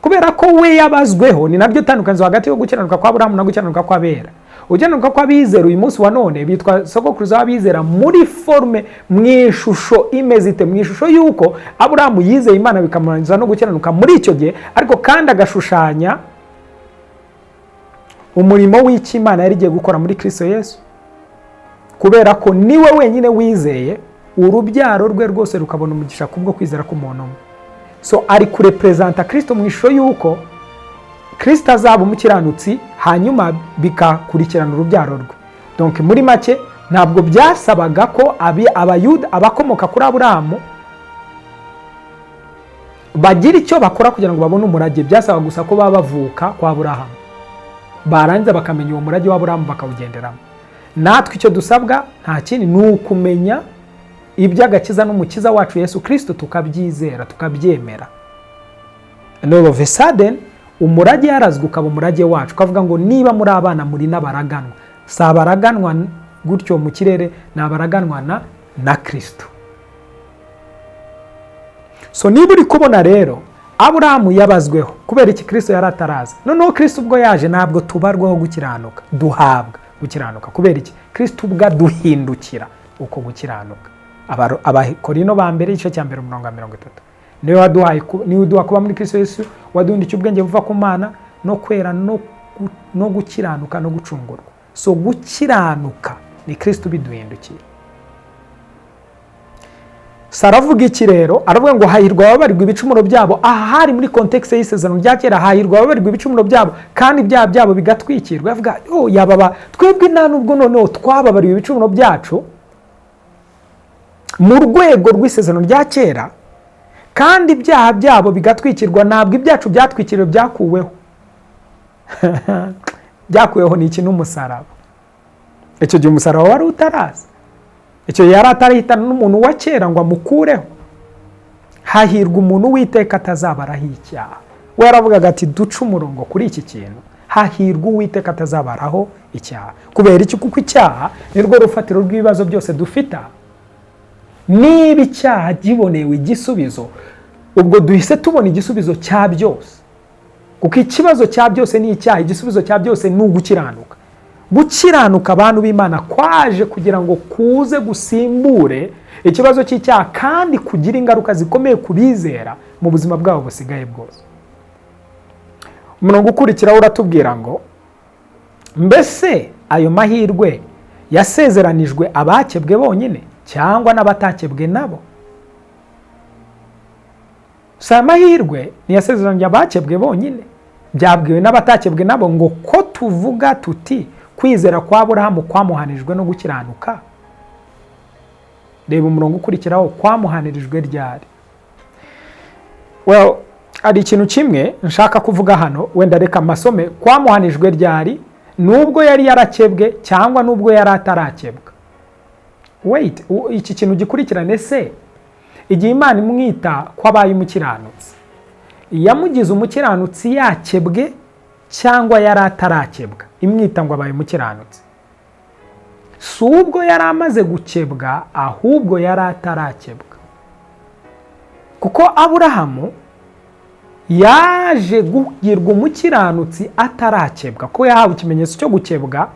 kubera ko we yabazweho. Ni nabyo tandukanizo hagati yo gukiranuka kwa Aburahamu no gukiranuka kw'abera. Ugukiranuka kw'abizera uyu munsi wa none bitwa sogokuruza w'abizera muri forme, mu ishusho imeze ite, mu ishusho y'uko Aburahamu yizeye Imana bikamurangiza no gukiranuka muri icyo gihe, ariko kandi agashushanya umurimo w'icyo Imana yari igiye gukora muri Kristo Yesu, kubera ko niwe wenyine wizeye, urubyaro rwe rwose rukabona umugisha kubwo kwizera k'umuntu umwe. So ari kurepresenta Kristo mu ishusho y'uko Kristo azaba umukiranutsi, hanyuma bikakurikirana urubyaro rwe. Donc muri make ntabwo byasabaga ko abayuda, abakomoka kuri Aburahamu bagira icyo bakora kugira ngo babone umurage. Byasabaga gusa ko baba bavuka kwa Aburahamu, barangiza bakamenya uwo murage wa Aburahamu bakawugenderamo. Natwe icyo dusabwa nta kindi, ni ukumenya iby'agakiza n'umukiza wacu Yesu Kristo, tukabyizera, tukabyemera. And all of a sudden umurage yarazwe ukaba umurage wacu, ukavuga ngo niba muri abana muri n'abaraganwa. Si abaraganwa gutyo mu kirere, ni abaraganwa na Kristo. So niba uri kubona rero Aburahamu yabazweho kubera iki Kristo yari ataraza. Noneho Kristo ubwo yaje ntabwo tubarwaho gukiranuka, duhabwa gukiranuka. Kubera iki? Kristo ubwo duhindukira uko gukiranuka. Abakorino ba mbere igice cya 1:30, niwe waduhaye, niwe uduha kuba muri Kristo Yesu, waduhindukira ubwenge buva ku Mana no kwera no gukiranuka no gucungurwa. So gukiranuka ni Kristo biduhindukira. Saravuga iki rero? Aravuga ngo hahirwa babarirwa ibicumuro byabo. Aha hari muri context y'isezerano rya kera, hahirwa babarirwa ibicumuro byabo kandi ibyaha byabo bigatwikirwa. Yavuga yababa twebwe nta nubwo noneho twababariwe ibicumuro byacu mu rwego rw'isezerano rya kera, kandi ibyaha byabo bigatwikirwa. Ntabwo ibyacu byatwikiriwe, byakuweho. Byakuweho ni iki? N'umusaraba. Icyo gihe umusaraba wari utaraza, icyo yari atarahitana n'umuntu wa kera ngo amukureho. Hahirwa umuntu Uwiteka atazabaraho icyaha. We yaravugaga ati duce umurongo kuri iki kintu, hahirwa Uwiteka atazabaraho icyaha. Kubera iki? Kuko icyaha nirwo rufatiro rw'ibibazo byose dufite. Niba icyaha gibonewe igisubizo, ubwo duhise tubona igisubizo cya byose. Kuko ikibazo cya byose ni icyaha, igisubizo cya byose ni ugukiranuka. Gukiranuka abantu b'Imana kwaje kugira ngo kuze gusimbure ikibazo cy'icyaha kandi kugira ingaruka zikomeye kubizera mu buzima bwabo busigaye bwose. Umurongo ukurikiraho uratubwira ngo mbese ayo mahirwe yasezeranijwe abakebwe bonyine cyangwa n'abatakebwe nabo? Si amahirwe ntiyasezeranije abakebwe bonyine, byabwiwe n'abatakebwe nabo ngo ko tuvuga tuti kwizera kwa Aburahamu kwamuhanijwe no gukiranuka. Reba umurongo ukurikiraho, kwamuhanirijwe ryari? Ari ikintu kimwe nshaka kuvuga hano, wenda reka masome. Kwamuhanijwe ryari? Nubwo yari yarakebwe cyangwa nubwo yari atarakebwa? Iki kintu gikurikirane se. Igihe Imana imwita ko abaye umukiranutsi, yamugize umukiranutsi yakebwe cyangwa yari atarakebwa? Imwita ngo abaye umukiranutsi. Si ubwo yari amaze gukebwa, ahubwo yari atarakebwa. Kuko Aburahamu yaje kugirwa umukiranutsi atarakebwa, ko yahawe ikimenyetso cyo gukebwa,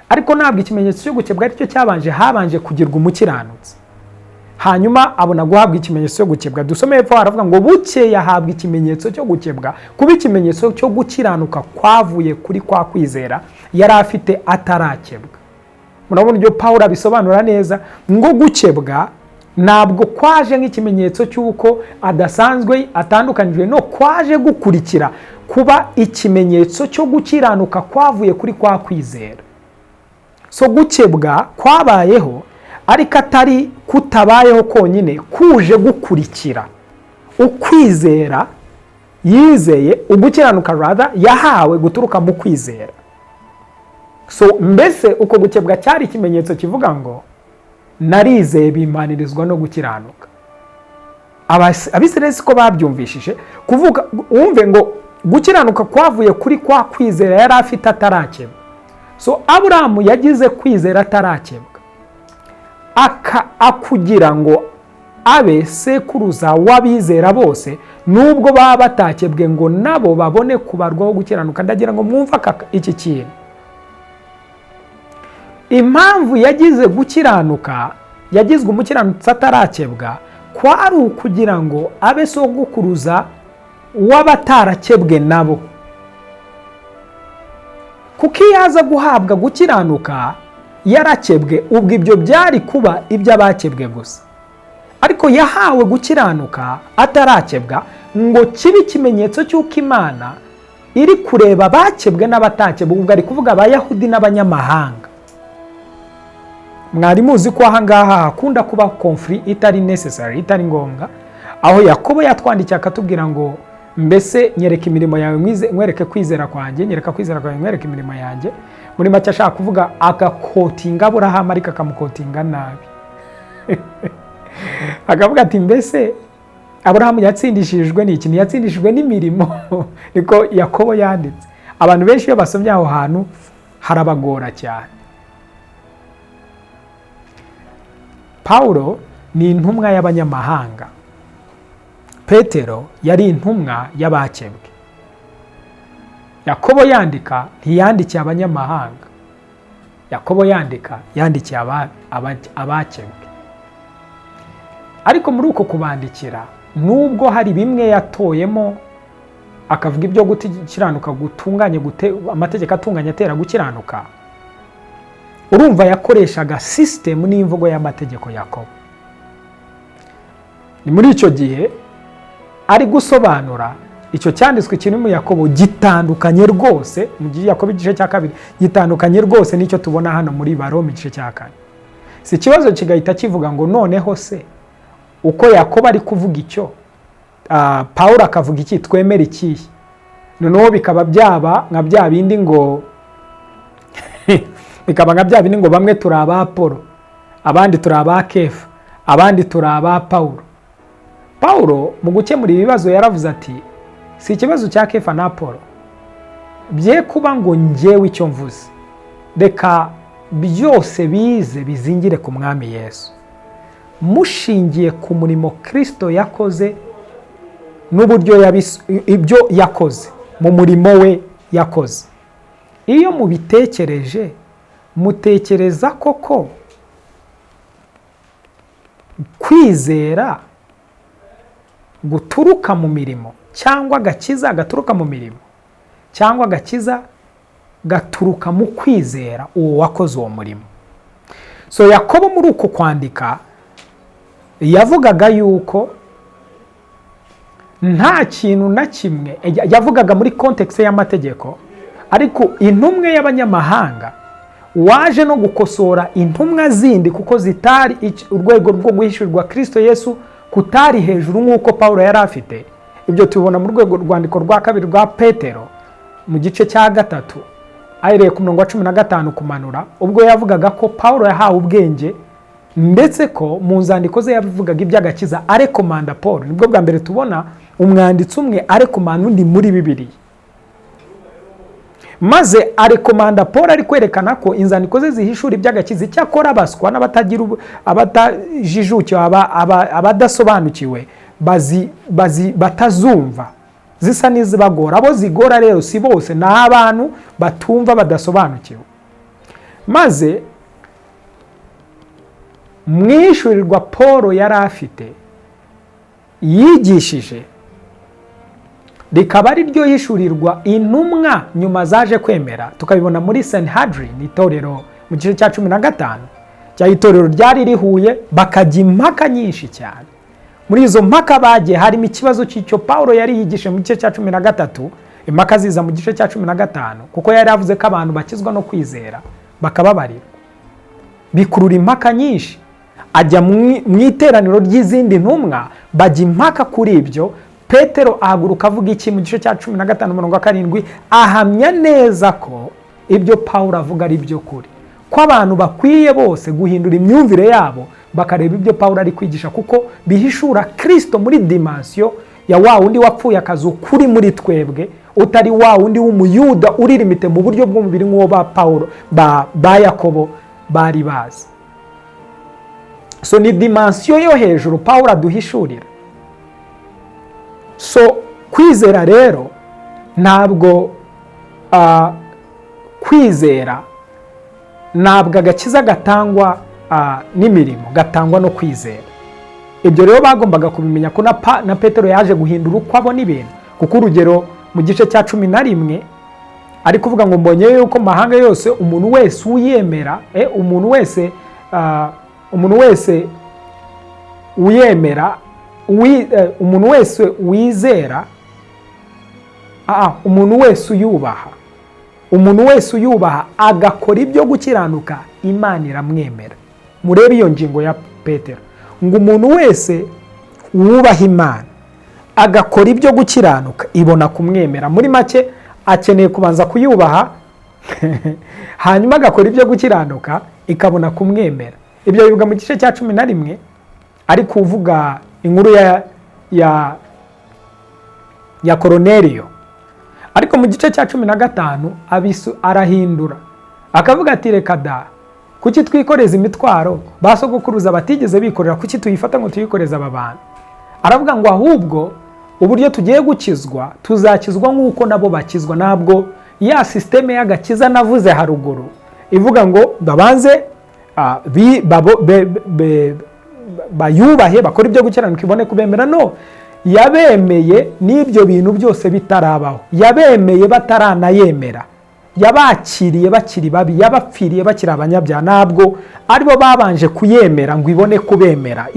ariko ntabwo ikimenyetso cyo gukebwa aricyo cyabanje. Habanje kugirwa umukiranutsi, hanyuma abona guhabwa ikimenyetso cyo gukebwa. Dusome hepfo haravuga ngo bukeye yahabwa ikimenyetso cyo gukebwa, kuba ikimenyetso cyo gukiranuka kwavuye kuri kwa kwizera yari afite atarakebwa. Murabona ibyo Pawulo abisobanura neza, ngo gukebwa ntabwo kwaje nk'ikimenyetso cy'uko adasanzwe atandukanijwe, no kwaje gukurikira kuba ikimenyetso cyo gukiranuka kwavuye kuri kwa kwizera. So gukebwa kwabayeho, ariko atari kutabayeho konyine, kuje gukurikira ukwizera yizeye. Ugukiranuka rather yahawe guturuka mu kwizera. So mbese uko gukebwa cyari ikimenyetso kivuga ngo narizeye bimanirizwa no gukiranuka. Abisirayeli ko babyumvishije kuvuga, wumve ngo gukiranuka kwavuye kuri kwa kwizera yari afite atarakebwa. So Aburahamu yagize kwizera atarakebwa, akugira ngo abe sekuruza w'abizera bose nubwo baba batakebwe, ngo nabo babone kubarwaho gukiranuka. Ndagira ngo mwumve iki kintu. Impamvu yagize gukiranuka, yagizwe umukiranutsi atarakebwa, kwari ukugira ngo abe sogukuruza w'abatarakebwe nabo. Kuko iyo aza guhabwa gukiranuka yarakebwe, ubwo ibyo byari kuba iby'abakebwe gusa. Ariko yahawe gukiranuka atarakebwa ngo kibe ikimenyetso cy'uko Imana iri kureba abakebwe n'abatakebwe. Ubwo ari kuvuga Abayahudi n'abanyamahanga. Mwari muzi ko aha ngaha hakunda kuba conflict itari necessary, itari ngombwa, aho Yakobo yatwandikiye akatubwira ngo mbese nyereka imirimo yawe nkwereke kwizera kwanjye, nyereka kwizera kwawe nkwereke imirimo yanjye. Muri make ashaka kuvuga agakotinga Aburahamu ariko akamukotinga nabi. Akavuga ati mbese Aburahamu yatsindishijwe n'iki? Ntiyatsindishijwe n'imirimo. Niko Yakobo yanditse. Abantu benshi iyo basomye aho hantu harabagora cyane. Pawulo ni intumwa y'abanyamahanga, Petero yari intumwa y'abakebwe. Yakobo yandika ntiyandikiye abanyamahanga, Yakobo yandikiye abakebwe. Ariko muri uko kubandikira, nubwo hari bimwe yatoyemo akavuga ibyo gukiranuka gutunganye, amategeko atunganye atera gukiranuka, urumva yakoreshaga system n'imvugo y'amategeko Yakobo. Ni muri icyo gihe ari gusobanura icyo cyanditswe kiri mu Yakobo gitandukanye rwose, mu gihe Yakobo igice cya 2 gitandukanye rwose n'icyo tubona hano muri Baroma igice cya 4. Si ikibazo kigahita kivuga ngo noneho se uko Yakobo ari kuvuga icyo Pawulo akavuga iki, twemera ikihe? Noneho bikaba byaba nka bya bindi ngo bikaba nka bya bindi ngo bamwe turi aba Apolo, abandi turi aba Kefa, abandi turi aba Pawulo. Pawulo mu gukemura ibibazo yaravuze ati, si ikibazo cya Kefa na Apolo, bye kuba ngo njyewe icyo mvuze, reka byose bize bizingire ku mwami Yesu, mushingiye ku murimo Kristo yakoze n'uburyo ibyo yakoze mu murimo we yakoze. Iyo mubitekereje mutekereza koko kwizera guturuka mu mirimo, cyangwa agakiza gaturuka mu mirimo, cyangwa agakiza gaturuka mu kwizera uwo wakoze uwo murimo. So Yakobo muri uko kwandika yavugaga yuko nta kintu na kimwe, yavugaga muri context y'amategeko, ariko intumwe y'abanyamahanga waje no gukosora intumwa zindi kuko zitari urwego rwo guhishurirwa Kristo Yesu kutari hejuru nk'uko Pawulo yari afite. Ibyo tubibona mu rwego rwandiko rwa kabiri rwa Petero mu gice cya 3 ahereye ku murongo wa 15 kumanura, ubwo yavugaga ko Pawulo yahawe ubwenge ndetse ko mu nzandiko ze yavugaga iby'agakiza arekomanda Paul. Nibwo bwa mbere tubona umwanditsi umwe arekomanda undi muri Bibiliya. Maze arekomanda Paul ari kwerekana ko inzandiko ze zihishura iby'agakiza, cyakora abaswa n'abatagira abatajijukiwe abadasobanukiwe batazumva zisa n'izibagora. Abo zigora rero si bose, ni abantu batumva badasobanukiwe. Maze mwishurirwa Paul yari afite yigishije, rikaba ari ryo yishurirwa intumwa nyuma zaje kwemera. Tukabibona muri Sanhedrin, itorero mu gice cya 15 cya itorero ryari rihuye, bakajya impaka nyinshi cyane. Muri izo mpaka bagiye harimo ikibazo cy'icyo Pawulo yari yigishe mu gice cya 13, impaka ziza mu gice cya 15 kuko yari yavuze ko abantu bakizwa no kwizera bakababarirwa. Bikurura impaka nyinshi, ajya mu iteraniro ry'izindi ntumwa, bajya impaka kuri ibyo. Petero ahaguruka avuga iki mu gice cya 15:7, ahamya neza ko ibyo Pawulo avuga ari byo kuri, ko abantu bakwiye bose guhindura imyumvire yabo bakareba ibyo Pawulo ari kwigisha, kuko bihishura Kristo muri dimension ya wa wundi wapfuye akazu kuri muri twebwe, utari wa wundi w'umuyuda uri limite mu buryo bw'umubiri nk'uwo ba Pawulo ba Yakobo bari bazi. So ni dimension yo hejuru Pawulo aduhishurira. So kwizera rero ntabwo kwizera ntabwo agakiza gatangwa n'imirimo, gatangwa no kwizera. Ibyo rero bagombaga kubimenya ko na Petero yaje guhindura uko abona ibintu, kuko urugero mu gice cya 11 ari kuvuga ngo mbonye yuko mahanga yose umuntu wese uyemera, umuntu wese uyemera, umuntu wese wizera, umuntu wese uyubaha, umuntu wese uyubaha agakora ibyo gukiranuka, Imana iramwemera. Murebe iyo ngingo ya Petero ngo umuntu wese wubaha Imana agakora ibyo gukiranuka ibona kumwemera. Muri make akeneye kubanza kuyubaha hanyuma agakora ibyo gukiranuka ikabona kumwemera. Ibyo bivuga mu gice cya 11 ari kuvuga inkuru ya Koroneliyo. Ariko mu gice cya 15 abisu arahindura akavuga ati, reka da, kuki twikoreza imitwaro basogokuruza batigeze bikorera, kuki tuyifata ngo tuyikoreza aba bantu? Aravuga ngo ahubwo uburyo tugiye gukizwa tuzakizwa nk'uko nabo bakizwa. Ntabwo ya systeme y'agakiza navuze haruguru ivuga ngo babanze bayubahe bakora ibyo gukiranuka ibone kubemera. No, yabemeye n'ibyo bintu byose bitarabaho, yabemeye bataranayemera, yabakiriye bakiri babi, yabapfiriye bakiri abanyabyaha. Ntabwo aribo babanje kuyemera ngo ibone kubemera.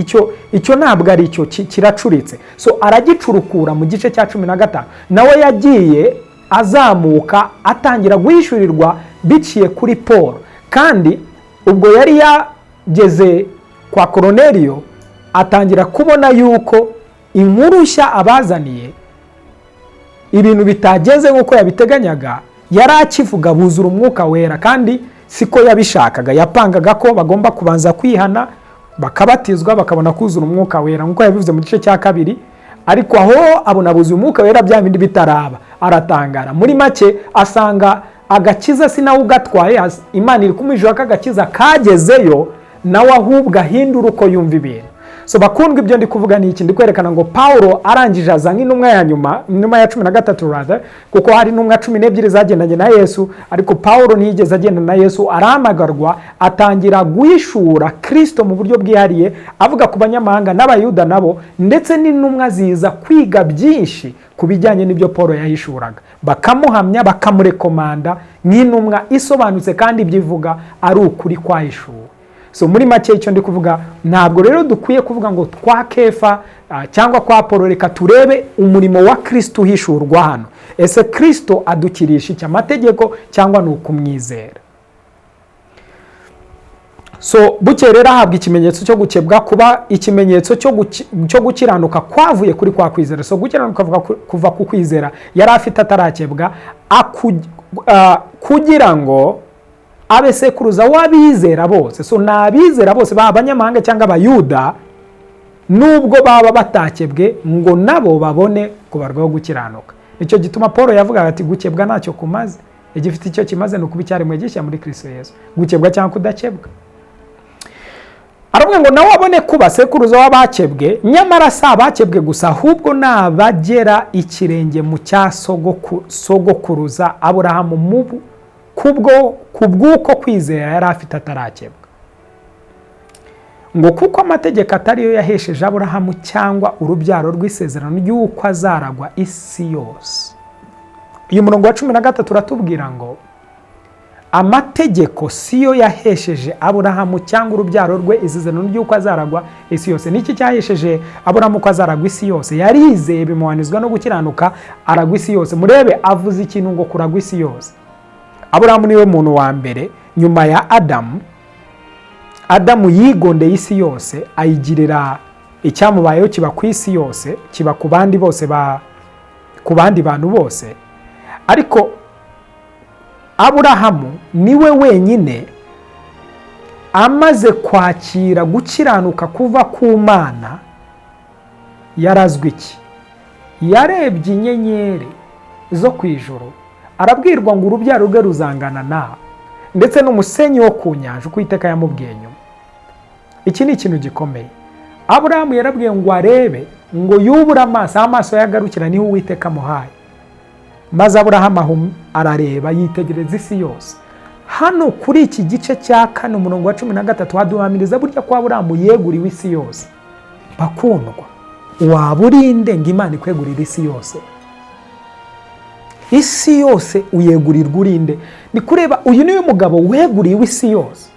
Icyo ntabwo ari cyo, kiracuritse. So aragicurukura mu gice cya 15 nawe yagiye azamuka atangira guhishurirwa biciye kuri Paul. Kandi ubwo yari yageze kwa Koroneliyo atangira kubona yuko inkuru nshya abazaniye ibintu bitagenze nk'uko yabiteganyaga, yari akivuga buzura umwuka wera, kandi siko yabishakaga. Yapangaga ko bagomba kubanza kwihana bakabatizwa bakabona kuzura umwuka wera nk'uko yabivuze mu gice cya 2, ariko aho abona buzuye umwuka wera bya bindi bitaraba, aratangara. Muri make asanga agakiza sinawe ugatwaye, Imana iri kumwijura ko agakiza kagezeyo, nawe ahubwo ahindura uko yumva ibintu. So bakundwa, ibyo ndi kuvuga ni iki? Ndi kwerekana ngo Paulo arangije aza nk'intumwa ya nyuma ya 13 rather, kuko hari intumwa 12 zagendanye na Yesu, ariko Paulo ntiyigeze agenda na Yesu. Arahamagarwa, atangira guhishura Kristo mu buryo bwihariye, avuga ku banyamahanga n'abayuda nabo, ndetse n'intumwa ziza kwiga byinshi ku bijyanye n'ibyo Paulo yahishuraga, bakamuhamya bakamurekomanda nk'intumwa isobanutse kandi ibyivuga ari ukuri kwahishuwe. So muri make icyo ndi kuvuga, ntabwo rero dukwiye kuvuga ngo twa Kefa cyangwa kwa Paulo, reka turebe umurimo wa Kristo uhishurwa hano. Ese Kristo adukirisha iki, amategeko cyangwa ni ukumwizera? So buke rero ahabwa ikimenyetso cyo gukebwa, kuba ikimenyetso cyo gukiranuka kwavuye kuri kwa kwizera. So gukiranuka kuva ku kwizera yari afite atarakebwa, kugira ngo abe sekuruza w'abizera bose. So n'abizera bose, baba abanyamahanga cyangwa abayuda, nubwo baba batakebwe, ngo nabo babone kubarwaho gukiranuka. Nicyo gituma Paulo yavuga ati gukebwa ntacyo kumaze, igifite icyo kimaze ni ukuba icyaremwe gishya muri Kristo Yesu, gukebwa cyangwa kudakebwa. Aravuga ngo nawe abone kuba sekuruza w'abakebwe, nyamara si abakebwe gusa, ahubwo n'abagera ikirenge mu cya sogokuruza Aburahamu, kubw'uko kwizera yari afite atarakebwa. Ngo kuko amategeko atariyo yahesheje Aburahamu cyangwa urubyaro rw'isezerano ry'uko azaragwa isi yose. Uyu murongo wa 13 uratubwira ngo amategeko siyo yahesheje Aburahamu cyangwa urubyaro rwe isezerano ry'uko azaragwa isi yose. Niki cyahesheje Aburahamu ko azaragwa isi yose? Yarizeye bimuhanizwa no gukiranuka, aragwa isi yose. Murebe avuze ikintu ngo kuragwa isi yose. Aburahamu niwe muntu wa mbere nyuma ya Adamu. Adamu yigondeye isi yose, ayigirira icyamubayeho, kiba ku isi yose, kiba ku bandi bose, ku bandi bantu bose. Ariko Aburahamu niwe wenyine amaze kwakira gukiranuka kuva ku Mana. Yarazwe iki? Yarebye inyenyeri zo ku ijuru, arabwirwa ngo urubyaro rwe ruzangana nawe, ndetse n'umusenyi wo ku nyanja uko Uwiteka yamubwiye nyuma. Iki ni ikintu gikomeye. Aburahamu yarabwiye ngo arebe, ngo yubura amaso yagarukira niho Uwiteka amuhaye. Maze Aburahamu arareba, yitegereza isi yose. Hano kuri iki gice cya 4 umurongo wa 13 haduhamiriza burya ko Aburahamu yeguriwe isi yose. Bakundwa, waba urinde ngo Imana ikwegurire isi yose? Isi yose uyegurirwa urinde? Ni kureba uyu niwe mugabo weguriwe isi yose.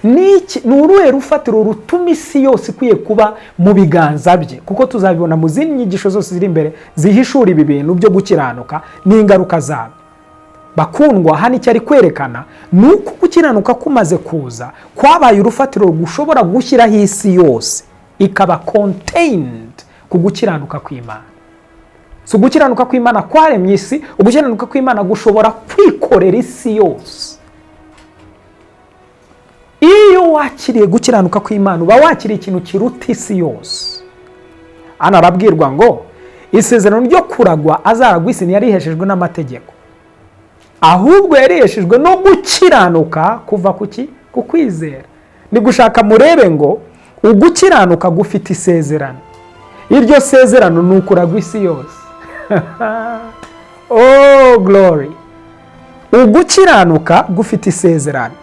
Ni uruhe rufatiro rutuma isi yose ikwiye kuba mu biganza bye? Kuko tuzabibona mu zindi nyigisho zose ziri imbere zihishura ibi bintu byo gukiranuka n'ingaruka zabo. Bakundwa, hano icyo ari kwerekana ni uko gukiranuka kumaze kuza kwabaye urufatiro gushobora gushyiraho isi yose ikaba contained ku gukiranuka kw'Imana. So gukiranuka kw'Imana kwaremye isi, ugukiranuka kw'Imana gushobora kwikorera isi yose. Iyo wakiriye gukiranuka kw'Imana uba wakiriye ikintu kiruta isi yose. Hano arabwirwa ngo isezerano ryo kuragwa azaragwa isi ntiyariheshejwe n'amategeko, ahubwo yariheshejwe no gukiranuka kuva kuki? Ku kwizera. Ni gushaka murebe ngo ugukiranuka gufite isezerano, iryo sezerano ni ukuragwa isi yose. Oh glory! Ugukiranuka gufite isezerano,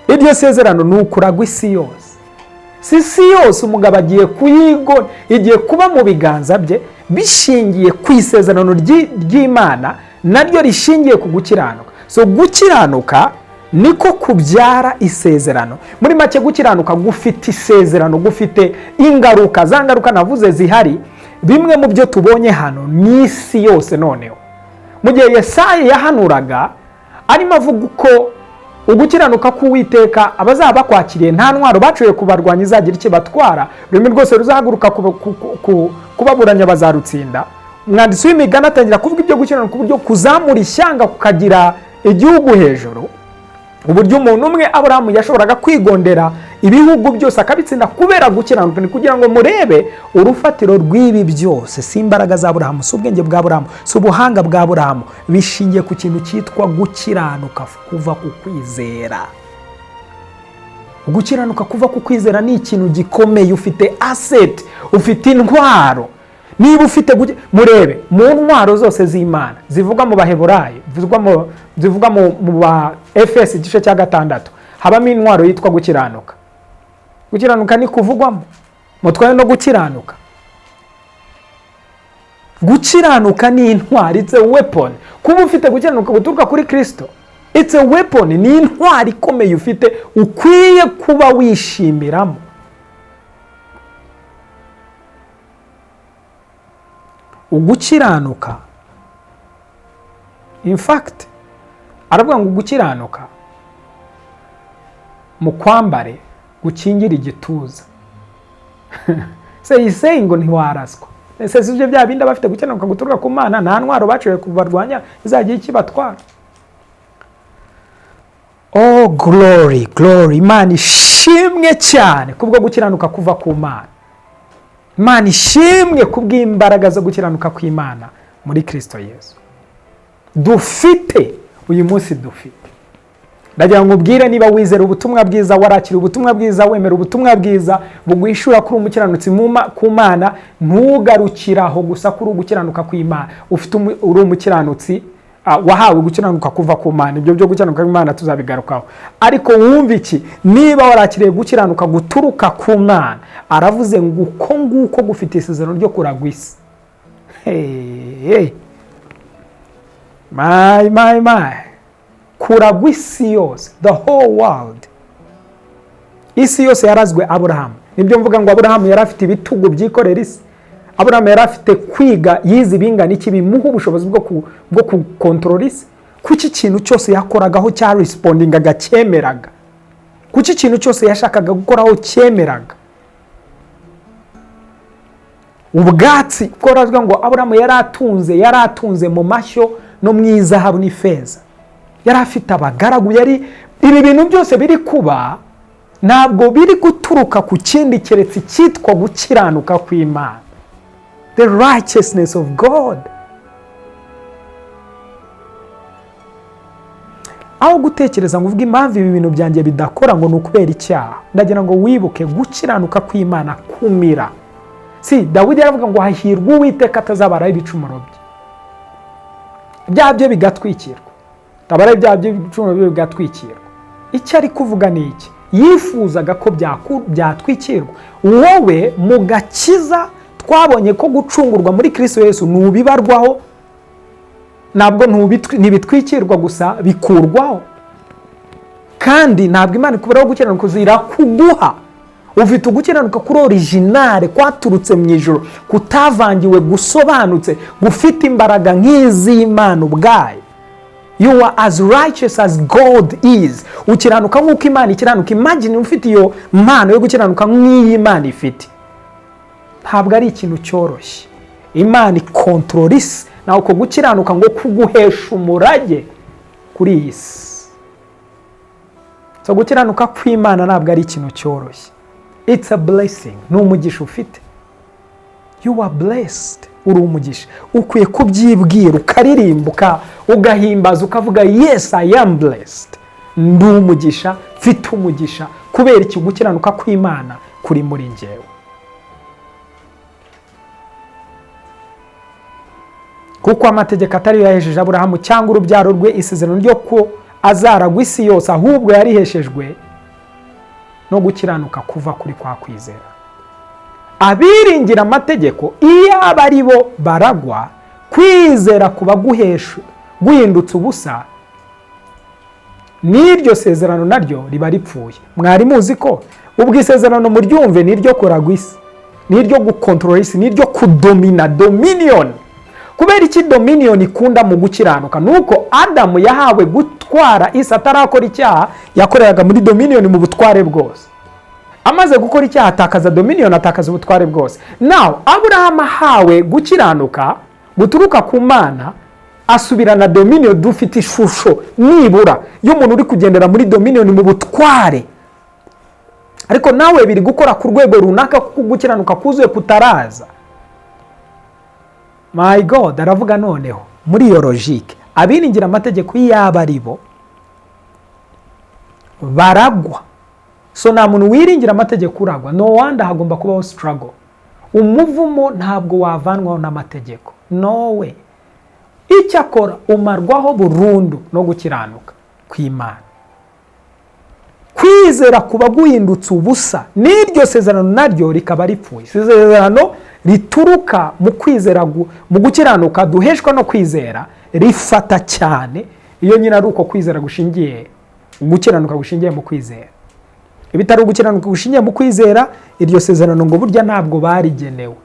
iryo sezerano ni ukuragwa isi yose. Isi yose umugabo agiye kuyigona, igiye kuba mu biganza bye, bishingiye ku isezerano ry'Imana, naryo rishingiye ku gukiranuka. So gukiranuka niko kubyara isezerano. Muri make gukiranuka gufite isezerano, gufite ingaruka. Za ngaruka navuze zihari, bimwe mu byo tubonye hano ni isi yose. Noneho mu gihe Yesaya yahanuraga arimo avuga uko ugukiranuka k'Uwiteka abazaba bakwakiriye nta ntwaro bacuye kubarwanya izagira icyo batwara, ururimi rwose ruzahaguruka kubaburanya bazarutsinda. Umwanditsi w'imigani atangira kuvuga ibyo gukiranuka uburyo kuzamura ishyanga kukagira igihugu hejuru, uburyo umuntu umwe Aburahamu yashoboraga kwigondera ibihugu byose akabitsinda kubera gukiranuka. Ni kugira ngo murebe urufatiro rw'ibi byose si imbaraga za Aburahamu, si ubwenge bwa Aburahamu, si ubuhanga bwa Aburahamu, bishingiye ku kintu cyitwa gukiranuka kuva ku kwizera. Gukiranuka kuva ku kwizera ni ikintu gikomeye. Ufite asset, ufite intwaro. Niba ufite murebe mu ntwaro zose z'Imana zivugwa mu Baheburayo, zivugwa mu ba Efesi igice cya 6, habamo intwaro yitwa gukiranuka. Gukiranuka ni kuvugwamo, mutwaye no gukiranuka. Gukiranuka ni intwari, it's a weapon. Kuba ufite gukiranuka guturuka kuri Kristo, it's a weapon, ni intwari ikomeye ufite ukwiye kuba wishimiramo. Ugukiranuka, in fact aravuga ngo gukiranuka mu kwambare gukingira igituza. Se ngo ntiwaraswa. Ese sivyo bya binda bafite gukiranuka guturuka ku Mana, nta ntwaro baciye kubarwanya izagiye ikibatwara. Oh glory, glory. Imana ishimwe cyane kubwo gukiranuka kuva ku Mana. Imana ishimwe kubw'imbaraga zo gukiranuka kw'Imana muri Kristo Yesu. Dufite uyu munsi dufite. Ndagira ngo ubwire niba wizera ubutumwa bwiza, warakira ubutumwa bwiza, wemera ubutumwa bwiza bugwishura kuri umukiranutsi ku Mana, ntugarukiraho gusa kuri ugukiranuka kw'Imana. Ufite uri umukiranutsi wahawe gukiranuka kuva ku Mana. Ibyo byo gukiranuka kw'Imana tuzabigarukaho. Ariko wumva iki? Niba warakiriye gukiranuka guturuka ku Mana, aravuze ngo uko nguko gufite isezerano ryo kuragwa isi. Hey. My. Kuragwa isi yose, the whole world. Isi yose yarazwe Aburahamu. Nibyo mvuga ngo Aburahamu yari afite ibitugu byikorera isi. Aburahamu yari afite kwiga yize bingana iki bimuha ubushobozi bwo kukontrola isi. Kuki ikintu cyose yakoragaho cya respondingaga cyemeraga. Kuki ikintu cyose yashakaga gukoraho cyemeraga. Ubwatsi korazwa ngo Aburahamu yari atunze mu mashyo no mwizahabu n'ifeza. Yari afite abagaragu, ibi bintu byose biri kuba ntabwo biri guturuka ku kindi keretse cyitwa gukiranuka kw'Imana. The righteousness of God. Aho gutekereza ngo uvuge impamvu ibi bintu byanjye bidakora ngo nukubera icyaha, ndagira ngo wibuke gukiranuka kw'Imana kumira. Dawidi yaravuga ngo hahirwa Uwiteka atazabaraho ibicumuro bye. Byabyo bigatwikirwa. Tabara byabyo ibicumuro bigatwikirwa. Icyo ari kuvuga ni iki? Yifuzaga ko byatwikirwa. Wowe mu gakiza twabonye ko gucungurwa muri Kristo Yesu nubibarwaho, ntabwo ntibitwikirwa gusa, bikurwaho. Kandi ntabwo Imana ikuberaho gukiranuka kuzira kuguha. Ufite ugukiranuka kuri originale kwaturutse mu ijuru, kutavangiwe, gusobanutse, gufite imbaraga nk'iz'Imana ubwayo. You are as righteous as God is. Ukiranuka nk'uko Imana ikiranuka. Imagine ufite iyo mpano yo gukiranuka nk'iyi Imana ifite. Ntabwo ari ikintu cyoroshye. Imana ikontrola isi, naho uko gukiranuka ngo kuguhesha umurage kuri iyi si. So gukiranuka kw'Imana ntabwo ari ikintu cyoroshye. It's a blessing. Ni umugisha ufite. You are blessed. Uri umugisha. Ukwiye kubyibwira, ukaririmbuka, ugahimbaza, ukavuga yes I am blessed. Ndi umugisha, mfite umugisha kubera iki gukiranuka kw'Imana kuri muri njyewe. Kuko amategeko atari yahejeje Aburahamu cyangwa urubyaro rwe isezerano ryo ko azaragwa isi yose, ahubwo yariheshejwe no gukiranuka kuva kuri kwa kwizera. Abiringira amategeko iyo abari bo baragwa, kwizera kuba guhindutse ubusa, n'iryo sezerano naryo riba ripfuye. Mwari muzi ko ubwo isezerano muryumve n'iryo kuragwa isi, n'iryo gukontrola isi, n'iryo kudomina, dominion. Kubera iki dominion ikunda mu gukiranuka? Nuko Adamu yahawe gutwara isi atarakora icyaha, yakoreraga muri dominion mu butware bwose. amaze gukora icyaha atakaza dominion, atakaza ubutware bwose. Now Aburahamu ahawe gukiranuka guturuka ku Mana, asubirana dominion. Dufite ishusho nibura y'umuntu uri kugendera muri dominion mu butware, ariko nawe biri gukora ku rwego runaka kuko gukiranuka kuzuye kutaraza. My God, aravuga noneho muri iyo logique abiringira amategeko y'aba ari bo baragwa. So nta muntu wiringira amategeko uragwa. No wonder hagomba kubaho struggle. Umuvumo ntabwo wavanwaho n'amategeko, no way. Icyakora umarwaho burundu no gukiranuka kw'Imana. Kwizera kuba guhindutse ubusa, n'iryo sezerano naryo rikaba ripfuye. Sezerano rituruka mu kwizera, mu gukiranuka duheshwa no kwizera, rifata cyane iyo nyine ari uko kwizera gushingiye, gukiranuka gushingiye mu kwizera. Ibitari gukiranuka gushingiye mu kwizera, iryo sezerano ngo burya ntabwo barigenewe.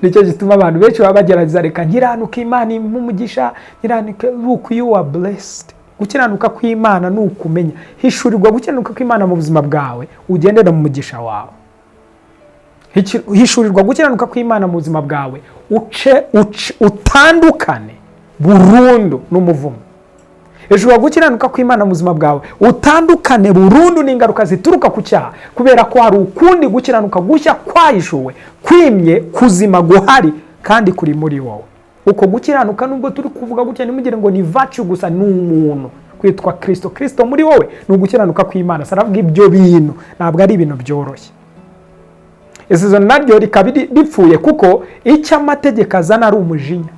Nicyo gituma abantu benshi baba bagerageza reka nkiranuka Imana impumugisha, nkiranuka. Look, you are blessed. Gukiranuka kw'Imana ni ukumenya, hishurirwa gukiranuka kw'Imana mu buzima bwawe ugendera mu mugisha wawe. Hishurirwa gukiranuka kw'Imana mu buzima bwawe utandukane burundu n'umuvumo. Hishurirwa gukiranuka kw'Imana mu buzima bwawe utandukane burundu n'ingaruka zituruka ku cyaha, kubera ko hari ukundi gukiranuka gushya kwahishuwe kwimye kuzima guhari kandi kuri muri wowe. Uko gukiranuka nubwo turi kuvuga gutya nimugire ngo ni virtue gusa, ni umuntu kwitwa Kristo. Kristo muri wowe ni ugukiranuka kw'Imana. Saravuga ibyo bintu ntabwo ari ibintu byoroshye. Isezerano naryo rikaba ripfuye kuko icyo amategeko azana ari umujinya.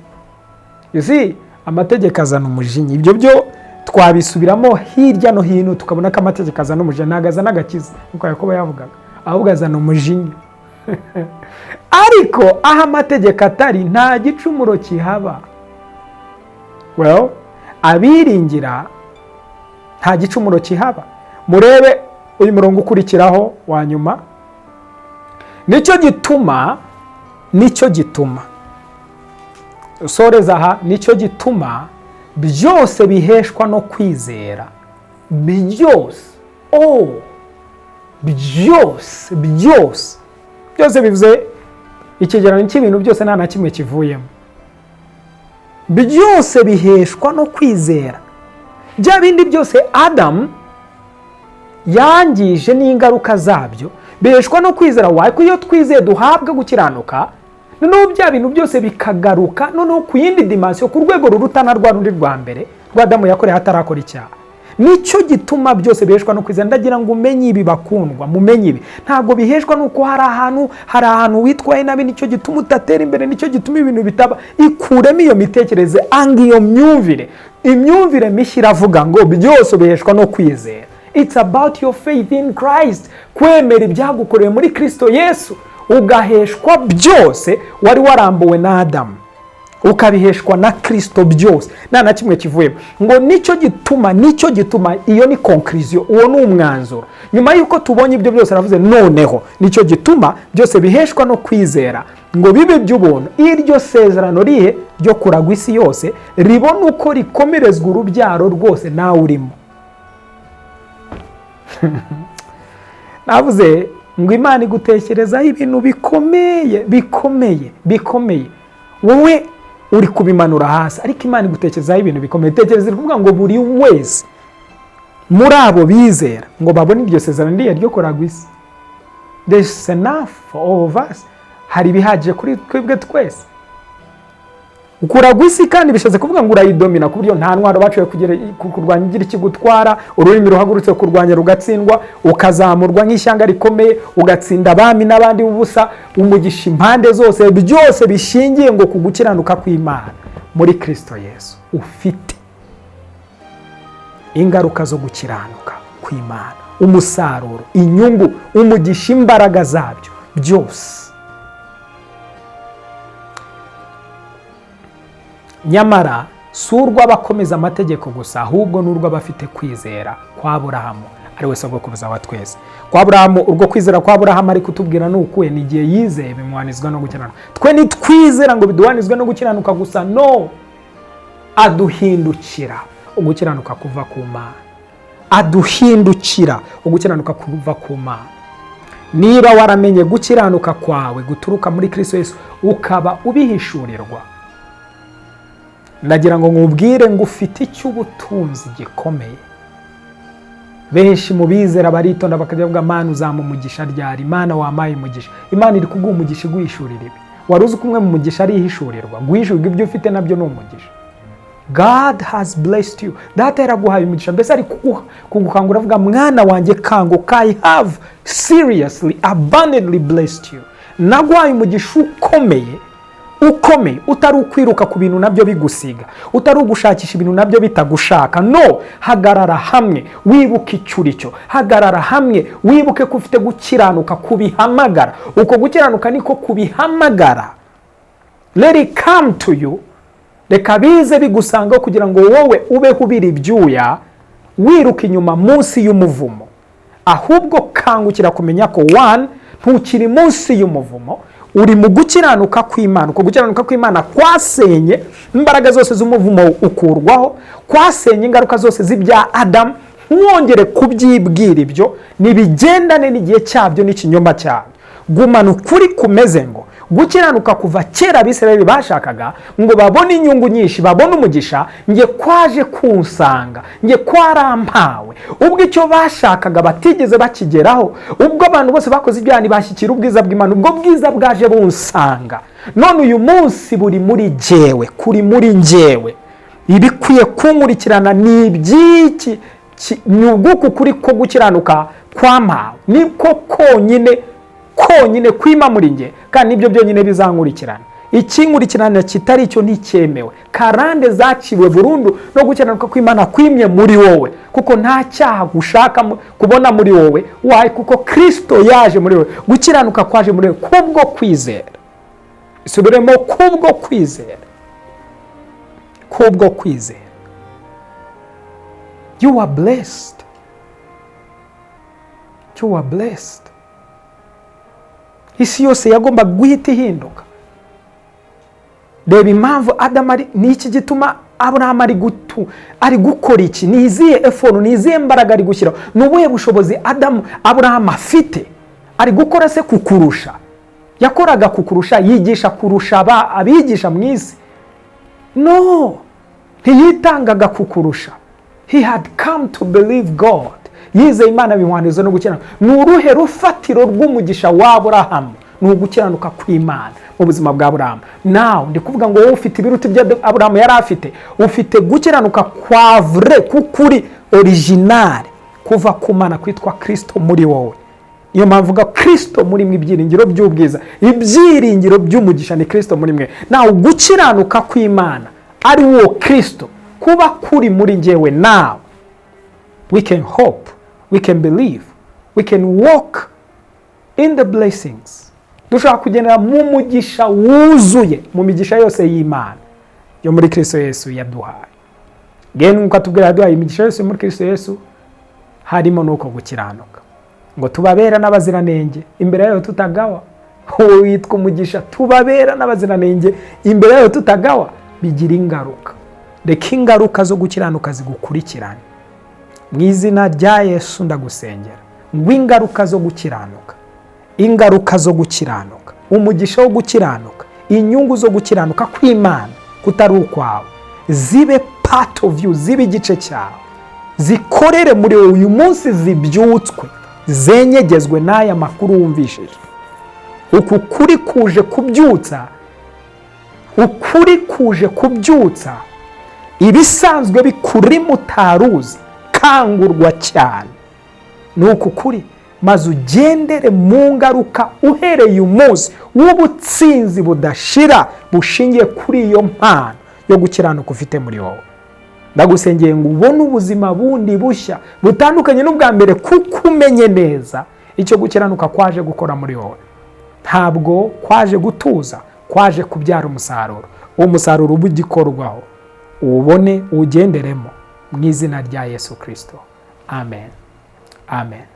Yuzi amategeko azana umujinya. Ibyo byo twabisubiramo hirya no hino tukabona ko amategeko azana umujinya, ntabwo azana agakiza nkuko Yakobo yavugaga, ahubwo azana umujinya. Ariko aho amategeko atari nta gicumuro kihaba. Well, abiringira nta gicumuro kihaba. Murebe uyu murongo ukurikiraho wa nyuma. Nicyo gituma soreza aha, nicyo gituma byose biheshwa no kwizera. Byose bivuze ikigereranyo cy'ibintu byose nta na kimwe kivuyemo. Byose biheshwa no kwizera. Bya bindi byose Adam yangije n'ingaruka zabyo biheshwa no kwizera. Waye ko iyo twizeye duhabwa gukiranuka, noneho bya bintu byose bikagaruka noneho ku yindi dimension, ku rwego rurutana rwa rundi rwa mbere rwa Adamu yakoreye hatarakora icyaha. Nicyo gituma byose biheshwa no kwizera. Ndagira ngo umenye ibi bakundwa, mumenye ibi. Ntabwo biheshwa nuko hari ahantu witwaye nabi nicyo gituma utatera imbere, nicyo gituma ibintu bitaba. Ikuremo iyo mitekerereze, anga iyo imyumvire mishya iravuga ngo byose biheshwa no kwizera. It's about your faith in Christ. Kwemera ibyagukorewe muri Kristo Yesu, ugaheshwa byose wari warambuwe na Adamu, ukabiheshwa na Kristo byose nta na kimwe kivuyemo. Ngo nicyo gituma, iyo ni conclusion, uwo ni umwanzuro. Nyuma yuko tubonye ibyo byose aravuze noneho nicyo gituma byose biheshwa no kwizera ngo bibe by'ubuntu. Iryo sezerano rihe ryo kuragwa isi yose ribona uko rikomerezwa urubyaro rwose nawe urimo. Navuze ngo Imana igutekerezaho ibintu bikomeye. Wowe uri kubimanura hasi, ariko Imana igutekerezaho ibintu bikomeye. Tekereza kuvuga ngo buri wese muri abo bizera ngo babone iryo sezerano ryo kuragwa isi. There's enough for all of us. Hari bihagije kuri twebwe twese. Ukuragwa isi kandi bishatse kuvuga ngo urayidomina ku buryo nta ntwaro baciye kurwanya igira ikigutwara, ururimi ruhagurutse kurwanya rugatsindwa, ukazamurwa nk'ishyanga rikomeye, ugatsinda abami n'abandi b'ubusa, umugisha impande zose. Byose bishingiye ngo kugukiranuka kw'Imana muri Kristo Yesu. Ufite ingaruka zo gukiranuka kw'Imana, umusaruro, inyungu, umugisha, imbaraga zabyo byose. Nyamara si urw'abakomeza amategeko gusa, ahubwo n'urw'abafite kwizera kwa Aburahamu, ari we sogokuruza wa twese. Kwa Aburahamu, urwo kwizera kwa Aburahamu ari kutubwira ni ukuye, ni igihe yizeye bimuhanizwa no gukiranuka. Twe nitwizera ngo biduhanizwe no gukiranuka gusa, no, aduhindukira ugukiranuka kuva ku Mana. aduhindukira ugukiranuka kuva ku Mana. Niba waramenye gukiranuka kwawe guturuka muri Kristo Yesu ukaba ubihishurirwa, ndagira ngo nkubwire ngo ufite icy'ubutunzi gikomeye. Benshi mu bizera baritonda bakajya bavuga Mana uzamumugisha ryari, Imana wampaye umugisha. Imana iri kuguha umugisha iguhishurira ibi. Wari uzi ko umwe mu mugisha ari ihishurirwa, guhishurirwa ibyo ufite nabyo ni umugisha. God has blessed you. Data yaraguhaye umugisha, mbese ari kugukangura avuga mwana wanjye kanguka, I have seriously abundantly blessed you. Naguhaye umugisha ukomeye utari ukwiruka ku bintu nabyo bigusiga, utari ugushakisha ibintu nabyo bitagushaka. No, hagarara hamwe wibuke icyo uri cyo, hagarara hamwe wibuke ko ufite gukiranuka kubihamagara. Uko gukiranuka niko kubihamagara. Let it come to you. Reka bize bigusangaho kugira ngo wowe ubeho ubira ibyuya wiruka inyuma munsi y'umuvumo. Ahubwo kangukira kumenya ko one, ntukiri munsi y'umuvumo, uri mu gukiranuka kw'Imana. Uko gukiranuka kw'Imana kwasenye imbaraga zose z'umuvumo ukurwaho, kwasenye ingaruka zose z'ibya Adamu, ntuwongere kubyibwira ibyo, nibigendane n'igihe cyabyo n'ikinyoma cyabyo. Gumana ukuri kumeze ngo gukiranuka kuva kera Abisirayeli bashakaga ngo babone inyungu nyinshi, babone umugisha, nge kwaje kunsanga, nge kwarampawe. Ubwo icyo bashakaga batigeze bakigeraho, ubwo abantu bose bakoze ibyaha ntibashyikira ubwiza bw'Imana, ubwo bwiza bwaje bunsanga. None uyu munsi buri muri jewe, kuri muri njyewe. Ibikwiye kunkurikirana ni iby'iki, ni ubwuko kuri ko gukiranuka kwampawe, niko konyine kwima muri nge, kandi nibyo byonyine bizankurikirana. Ikinkurikirana kitari icyo nticyemewe. Karande zaciwe burundu no gukiranuka kw'Imana kwimye muri wowe, kuko nta cyaha gushaka kubona muri wowe. Why? Kuko Kristo yaje muri wowe, gukiranuka kwaje muri wowe kubwo kwizera. Isubiremo, kubwo kwizera. Kubwo kwizera. You are blessed. You are blessed. Isi yose yagomba guhita ihinduka. Reba impamvu Adamu ni iki gituma Abrahamu ari gukora iki? Ni izihe effort, ni izihe mbaraga ari gushyira? Ni ubuhe bushobozi Abrahamu afite? Ari gukora se kukurusha? Yakoraga kukurusha, yigisha kurusha abigisha mu isi? No, ntiyitangaga kukurusha. He had come to believe God. Yizeye Imana bihwanizo no gukiranuka. Ni uruhe rufatiro rw'umugisha wa Aburahamu? Ni ugukiranuka kw'Imana mu buzima bwa Aburahamu. Now ndi kuvuga ngo wowe ufite ibiruta ibyo Aburahamu yari afite. Ufite gukiranuka kwa vrai, kukuri original kuva ku Mana kwitwa Kristo muri wowe. Iyo mpamvu vuga Kristo muri mwe, ibyiringiro by'ubwiza, ibyiringiro by'umugisha ni Kristo muri mwe. Now gukiranuka kw'Imana ari wo Kristo kuba kuri muri njyewe. Now we can hope, we can believe, we can walk in the blessings. Dushaka kugendera mu mugisha wuzuye, mu migisha yose y'Imana yo muri Kristo Yesu yaduhaye. Gene nkuko atubwira yaduhaye imigisha yose muri Kristo Yesu, harimo nuko gukiranuka. Ngo tubabera n'abaziranenge imbere yayo tutagawa. Witwa umugisha, tubabera n'abaziranenge imbere yayo tutagawa, bigira ingaruka. Reka ingaruka zo gukiranuka zigukurikirane. Mu izina rya Yesu ndagusengera ngo ingaruka zo gukiranuka, ingaruka zo gukiranuka, umugisha wo gukiranuka, inyungu zo gukiranuka kw'Imana kutari ukwawe, zibe part of you, zibe igice cyawe, zikorere muri wowe uyu munsi, zibyutswe, zenyegezwe n'aya makuru wumvishije. Uku kuri kuje kubyutsa ibisanzwe bikuri mutaruzi, kangurwa cyane nuko kuri, maze ugendere mu ngaruka uhereye umunsi w'ubutsinzi budashira bushingiye kuri iyo mpano yo gukiranuka ufite muri wowe. Ndagusengeye ngo ubone ubuzima bundi bushya butandukanye n'ubwa mbere, kuko umenye neza icyo gukiranuka kwaje gukora muri wowe. Ntabwo kwaje gutuza, kwaje kubyara umusaruro. Uwo musaruro uba ugikorwaho, uwubone uwugenderemo mu izina rya Yesu Kristo. Amen. Amen.